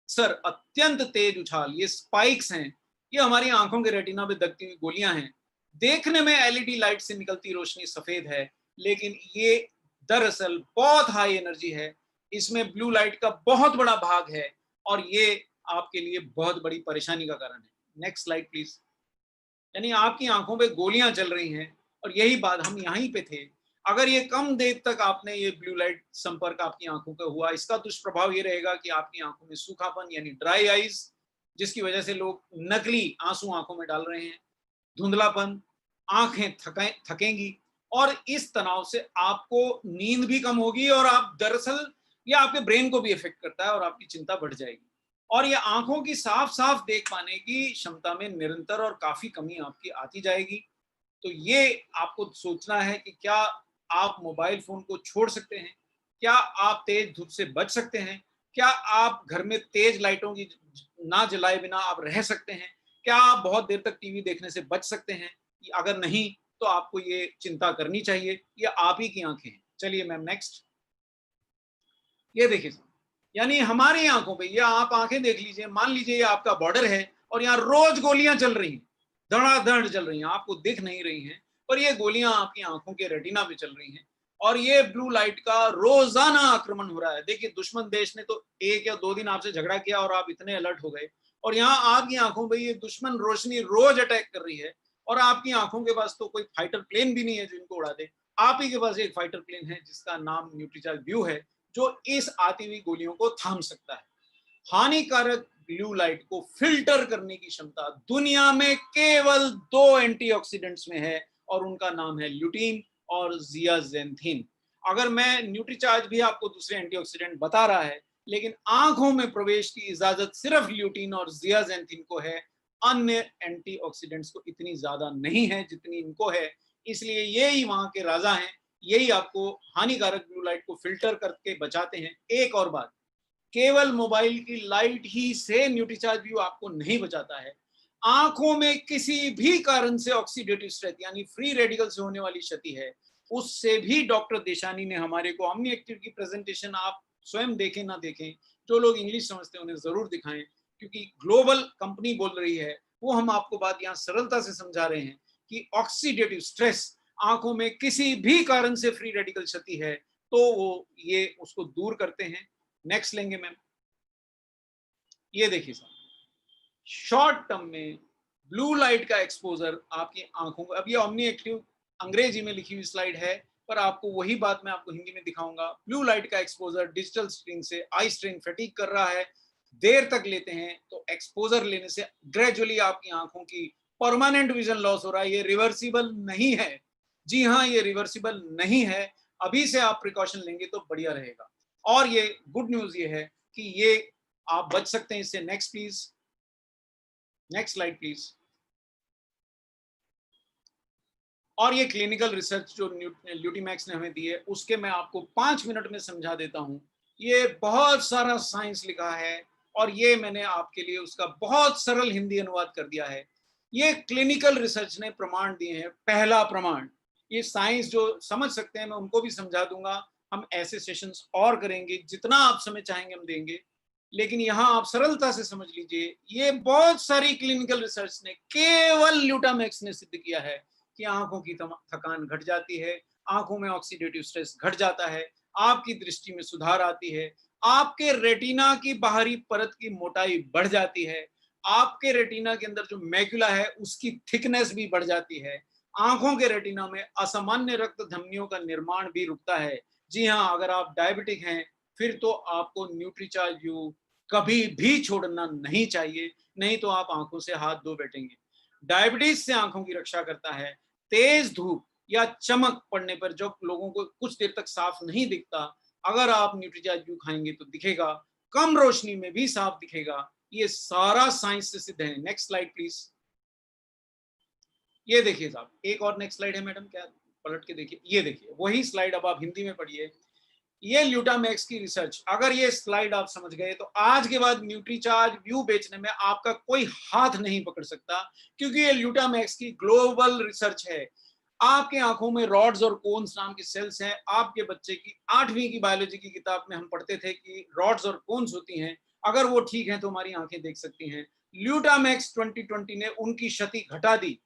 C: सर अत्यंत तेज उछाल, ये स्पाइक्स हैं, ये हमारी आंखों के रेटिना पे दबती हुई गोलियां हैं। देखने में एलईडी लाइट से निकलती रोशनी सफेद है, लेकिन ये दरअसल बहुत हाई एनर्जी है। इसमें ब्लू लाइट का बहुत बड़ा भाग है और ये आपके लिए बहुत बड़ी परेशानी का कारण है। Next slide please. यानी आपकी आंखों पे गोलियां चल रही हैं और यही बात हम यहीं पे थे। अगर ये कम देर तक आपने ये ब्लू लाइट संपर्क आपकी आंखों का हुआ, इसका दुष्प्रभाव ये रहेगा कि आपकी आंखों में सूखापन यानी ड्राई आईज, जिसकी वजह से लोग नकली आंसू आंखों में डाल रहे हैं, धुंधलापन, आंखें थकेंगी और इस तनाव से आपको नींद भी कम होगी और आप दरअसल ये आपके ब्रेन को भी इफेक्ट करता है और आपकी चिंता बढ़ जाएगी और ये आंखों की साफ साफ देख पाने की क्षमता में निरंतर और काफी कमी आपकी आती जाएगी। तो ये आपको सोचना है कि क्या आप मोबाइल फोन को छोड़ सकते हैं, क्या आप तेज धूप से बच सकते हैं, क्या आप घर में तेज लाइटों की ना जलाए बिना आप रह सकते हैं, क्या आप बहुत देर तक टीवी देखने से बच सकते हैं। अगर नहीं तो आपको ये चिंता करनी चाहिए, ये आप ही की आंखें हैं। चलिए मैम नेक्स्ट। ये देखिए, यानी हमारी आंखों पे, ये आप आंखें देख लीजिए, मान लीजिए ये आपका बॉर्डर है और यहाँ रोज गोलियां चल रही हैं, धड़ाधड़ चल रही हैं, आपको दिख नहीं रही हैं और ये गोलियां आपकी आंखों के रेटिना पे चल रही हैं और ये ब्लू लाइट का रोजाना आक्रमण हो रहा है। देखिए दुश्मन देश ने तो 1 या 2 दिन आपसे झगड़ा किया और आप इतने अलर्ट हो गए और यहाँ आपकी आंखों पर ये दुश्मन रोशनी रोज अटैक कर रही है और आपकी आंखों के पास तो कोई फाइटर प्लेन भी नहीं है जो इनको उड़ा दे। आप ही के पास एक फाइटर प्लेन है जिसका नाम न्यूट्रीचार्ज व्यू है, जो इस आती हुई गोलियों को थाम सकता है। हानिकारक ब्लू लाइट को फिल्टर करने की क्षमता दुनिया में केवल 2 एंटीऑक्सीडेंट्स में है और उनका नाम है ल्यूटीन और जियाजेंथिन। अगर मैं न्यूट्रीचार्ज भी आपको दूसरे एंटीऑक्सीडेंट बता रहा है, लेकिन आंखों में प्रवेश की इजाजत सिर्फ ल्यूटीन और जियाजेंथिन को है, अन्य एंटीऑक्सीडेंट्स को इतनी ज्यादा नहीं है जितनी इनको है। इसलिए ये ही वहां के राजा हैं, यही आपको हानिकारक ब्लू लाइट को फिल्टर करके बचाते हैं। एक और बात, केवल मोबाइल की लाइट ही से न्यूट्रीचार्ज व्यू आपको नहीं बचाता है। आंखों में किसी भी कारण से ऑक्सीडेटिव स्ट्रेस यानी फ्री रेडिकल से होने वाली क्षति है, उससे भी डॉक्टर देशानी ने हमारे को ओमनी एक्टिव की प्रेजेंटेशन आप स्वयं देखें ना देखें, जो लोग इंग्लिश समझते हैं उन्हें जरूर दिखाएं, क्योंकि ग्लोबल कंपनी बोल रही है वो हम आपको बात यहाँ सरलता से समझा रहे हैं कि ऑक्सीडेटिव स्ट्रेस आंखों में किसी भी कारण से फ्री रेडिकल क्षति है तो वो ये उसको दूर करते हैं। नेक्स्ट लेंगे मैम। ये देखिए साहब, शॉर्ट टर्म में ब्लू लाइट का एक्सपोजर आपकी आंखों को, अब ये ओमनी एक्टिव अंग्रेजी में लिखी हुई स्लाइड है पर आपको वही बात मैं आपको हिंदी में दिखाऊंगा। ब्लू लाइट का एक्सपोजर डिजिटल स्क्रीन से आई स्ट्रेन फटीग कर रहा है, देर तक लेते हैं तो एक्सपोजर लेने से ग्रेजुअली आपकी आंखों की परमानेंट विजन लॉस हो रहा है। ये रिवर्सिबल नहीं है, जी हाँ ये रिवर्सिबल नहीं है। अभी से आप प्रिकॉशन लेंगे तो बढ़िया रहेगा और ये गुड न्यूज ये है कि ये आप बच सकते हैं इससे। Next please, next slide please. और ये क्लिनिकल रिसर्च जो ल्यूटीमैक्स ने हमें दी है उसके मैं आपको 5 मिनट में समझा देता हूं। ये बहुत सारा साइंस लिखा है और ये मैंने आपके लिए उसका बहुत सरल हिंदी अनुवाद कर दिया है। ये क्लिनिकल रिसर्च ने प्रमाण दिए हैं। पहला प्रमाण, ये साइंस जो समझ सकते हैं मैं उनको भी समझा दूंगा, हम ऐसे सेशंस और करेंगे, जितना आप समय चाहेंगे हम देंगे, लेकिन यहाँ आप सरलता से समझ लीजिए। ये बहुत सारी क्लिनिकल रिसर्च ने, केवल ल्यूटामैक्स ने सिद्ध किया है कि आंखों की थकान घट जाती है, आंखों में ऑक्सीडेटिव स्ट्रेस घट जाता है, आपकी दृष्टि में सुधार आती है, आपके रेटिना की बाहरी परत की मोटाई बढ़ जाती है, आपके रेटिना के अंदर जो मैक्युला है उसकी थिकनेस भी बढ़ जाती है, आंखों के रेटिना में असामान्य रक्त धमनियों का निर्माण भी रुकता है। जी हाँ, अगर आप डायबिटिक हैं फिर तो आपको न्यूट्रीचार्ज व्यू कभी भी छोड़ना नहीं चाहिए, नहीं तो आप आंखों से हाथ धो बैठेंगे। डायबिटीज से आंखों की रक्षा करता है। तेज धूप या चमक पड़ने पर जब लोगों को कुछ देर तक साफ नहीं दिखता, अगर आप न्यूट्रीचार्ज व्यू खाएंगे तो दिखेगा, कम रोशनी में भी साफ दिखेगा। ये सारा साइंस से सिद्ध है। Next slide please. ये देखिए साहब, एक और नेक्स्ट स्लाइड है मैडम, क्या पलट के देखिए, ये देखिए वही स्लाइड, अब आप हिंदी में पढ़िए। ये ल्यूटामैक्स की रिसर्च, अगर ये स्लाइड आप समझ गए तो आज के बाद न्यूट्रीचार्ज व्यू बेचने में आपका कोई हाथ नहीं पकड़ सकता, क्योंकि ये ल्यूटामैक्स की ग्लोबल रिसर्च है। आपके आंखों में रॉड्स और कोन्स नाम के सेल्स हैं। आपके बच्चे की 8वीं की बायोलॉजी की किताब में हम पढ़ते थे कि रॉड्स और कोन्स होती हैं, अगर वो ठीक है तो हमारी आंखें देख सकती हैं। ल्यूटामैक्स 2020 ने उनकी क्षति घटा दी।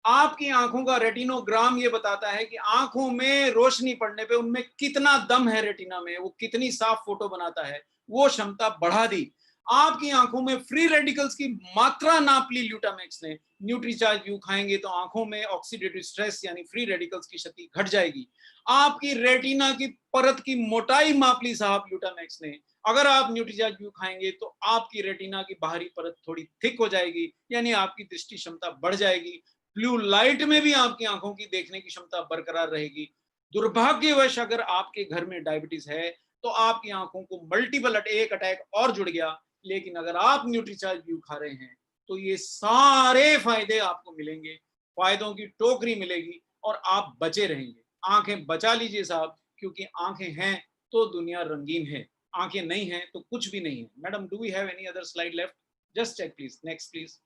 C: आपकी आंखों का रेटिनोग्राम ये बताता है कि आंखों में रोशनी पड़ने पे उनमें कितना दम है, रेटिना में वो कितनी साफ फोटो बनाता है, वो क्षमता बढ़ा दी। आपकी आंखों में फ्री रेडिकल्स की मात्रा नाप ली ल्यूटामैक्स ने। न्यूट्रीचार्ज व्यू खाएंगे तो आंखों में ऑक्सीडेटिव स्ट्रेस यानी फ्री रेडिकल्स की क्षति घट जाएगी। आपकी रेटिना की परत की मोटाई माप ली साहब ल्यूटामैक्स ने। अगर आप न्यूट्रीचार्ज व्यू खाएंगे तो आपकी रेटिना की बाहरी परत थोड़ी थिक हो जाएगी, यानी आपकी दृष्टि क्षमता बढ़ जाएगी। ब्लू लाइट में भी आपकी आंखों की देखने की क्षमता बरकरार रहेगी। दुर्भाग्यवश अगर आपके घर में डायबिटीज है तो आपकी आंखों को मल्टीपल एक अटैक और जुड़ गया, लेकिन अगर आप न्यूट्रीचार्ज व्यू खा रहे हैं तो ये सारे फायदे आपको मिलेंगे, फायदों की टोकरी मिलेगी और आप बचे रहेंगे। आंखें बचा लीजिए साहब, क्योंकि आंखें हैं तो दुनिया रंगीन है, आंखें नहीं है तो कुछ भी नहीं है। Madam, do we have any other slide left? Just check please, next please.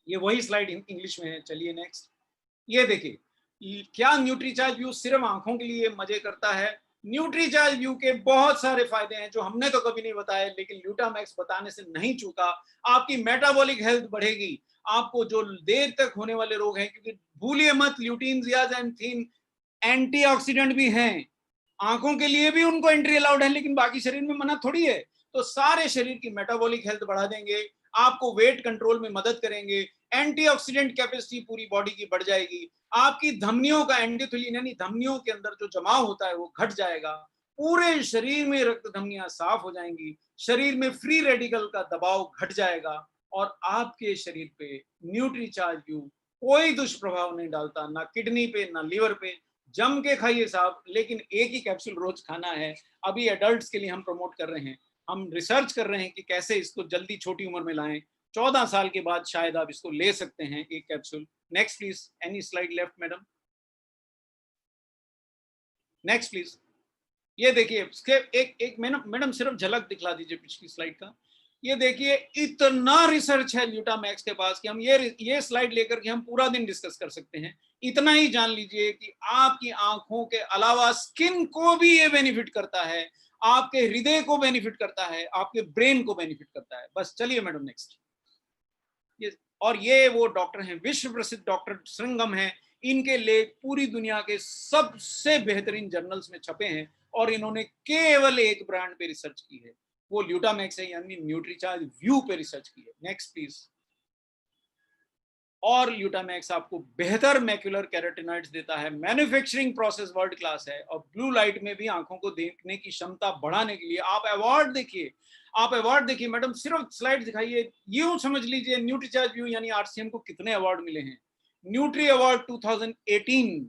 C: ये वही स्लाइड इंग्लिश में है। चलिए नेक्स्ट। ये देखिए, क्या न्यूट्रीचार्ज व्यू सिर्फ आंखों के लिए मजे करता है? न्यूट्रीचार्ज व्यू के बहुत सारे फायदे हैं जो हमने तो कभी नहीं बताए, लेकिन ल्यूटामैक्स बताने से नहीं चूका। आपकी मेटाबॉलिक हेल्थ बढ़ेगी, आपको जो देर तक होने वाले रोग हैं, क्योंकि भूलिए मत ल्यूटीन, ज़ियाज़ैंथीन एंटीऑक्सीडेंट भी हैं। आंखों के लिए भी उनको एंट्री अलाउड है, लेकिन बाकी शरीर में मना थोड़ी है। तो सारे शरीर की मेटाबॉलिक हेल्थ बढ़ा देंगे, आपको वेट कंट्रोल में मदद करेंगे, एंटीऑक्सीडेंट कैपेसिटी पूरी बॉडी की बढ़ जाएगी, आपकी धमनियों का एंडोथेलिन यानी धमनियों के अंदर जो जमाव होता है वो घट जाएगा, पूरे शरीर में रक्त धमनियां साफ हो जाएंगी, शरीर में फ्री रेडिकल का दबाव घट जाएगा और आपके शरीर पे न्यूट्रीचार्ज व्यू कोई दुष्प्रभाव नहीं डालता, ना किडनी पे ना लीवर पे। जम के खाइए साहब, लेकिन एक ही कैप्सूल रोज खाना है। अभी एडल्ट्स के लिए हम प्रमोट कर रहे हैं, हम रिसर्च कर रहे हैं कि कैसे इसको जल्दी छोटी उम्र में लाएं। 14 साल के बाद शायद आप इसको ले सकते हैं, एक capsule. Next please, any slide left madam? Next please. ये देखिए, एक मैडम सिर्फ झलक दिखला दीजिए पिछली स्लाइड का। ये देखिए, इतना रिसर्च है ल्यूटामैक्स के पास कि हम ये स्लाइड लेकर के हम पूरा दिन डिस्कस कर सकते हैं। इतना ही जान लीजिए कि आपकी आंखों के अलावा स्किन को भी ये बेनिफिट करता है, आपके हृदय को बेनिफिट करता है, आपके ब्रेन को बेनिफिट करता है। बस चलिए मैडम नेक्स्ट। ये वो डॉक्टर हैं, विश्व प्रसिद्ध डॉक्टर श्रृंगम हैं, इनके लेख पूरी दुनिया के सबसे बेहतरीन जर्नल्स में छपे हैं और इन्होंने केवल एक ब्रांड पे रिसर्च की है, वो ल्यूटामैक्स है, यानी न्यूट्रीचार्ज व्यू पे रिसर्च की है। Next please. और ल्यूटामैक्स आपको बेहतर मैक्युलर कैरोटिनॉइड्स देता है, मैन्युफैक्चरिंग प्रोसेस वर्ल्ड क्लास है, और ब्लू लाइट में भी आंखों को देखने की क्षमता बढ़ाने के लिए आप अवार्ड देखिए, आप अवार्ड देखिए। मैडम सिर्फ स्लाइड दिखाइए, यूं समझ लीजिए न्यूट्रीचार्ज व्यू यानी आरसीएम को कितने अवार्ड मिले हैं। Nutri award 2018,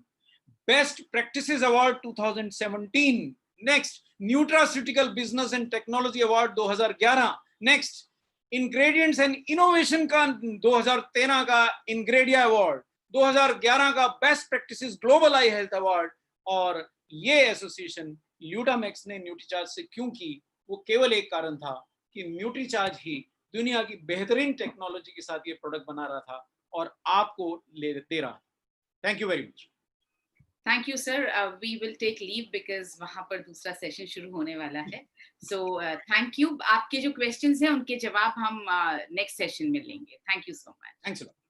C: best practices award 2017, next nutraceutical business and technology award 2011, next ingredients and innovation का 2013 का इंग्रेडिया अवार्ड, 2011 का बेस्ट प्रैक्टिसेस ग्लोबल आई हेल्थ अवार्ड। और ये एसोसिएशन ल्यूटामैक्स ने न्यूट्रीचार्ज से क्यों की, वो केवल एक कारण था कि न्यूट्रीचार्ज ही दुनिया की बेहतरीन टेक्नोलॉजी के साथ ये प्रोडक्ट बना रहा था और आपको दे रहा था। Thank you very much.
A: Thank you sir, we will take leave because वहां पर दूसरा सेशन शुरू होने वाला है। So thank you. आपके जो क्वेश्चंस हैं उनके जवाब हम नेक्स्ट सेशन में लेंगे। Thank you so much.
C: Thanks a lot.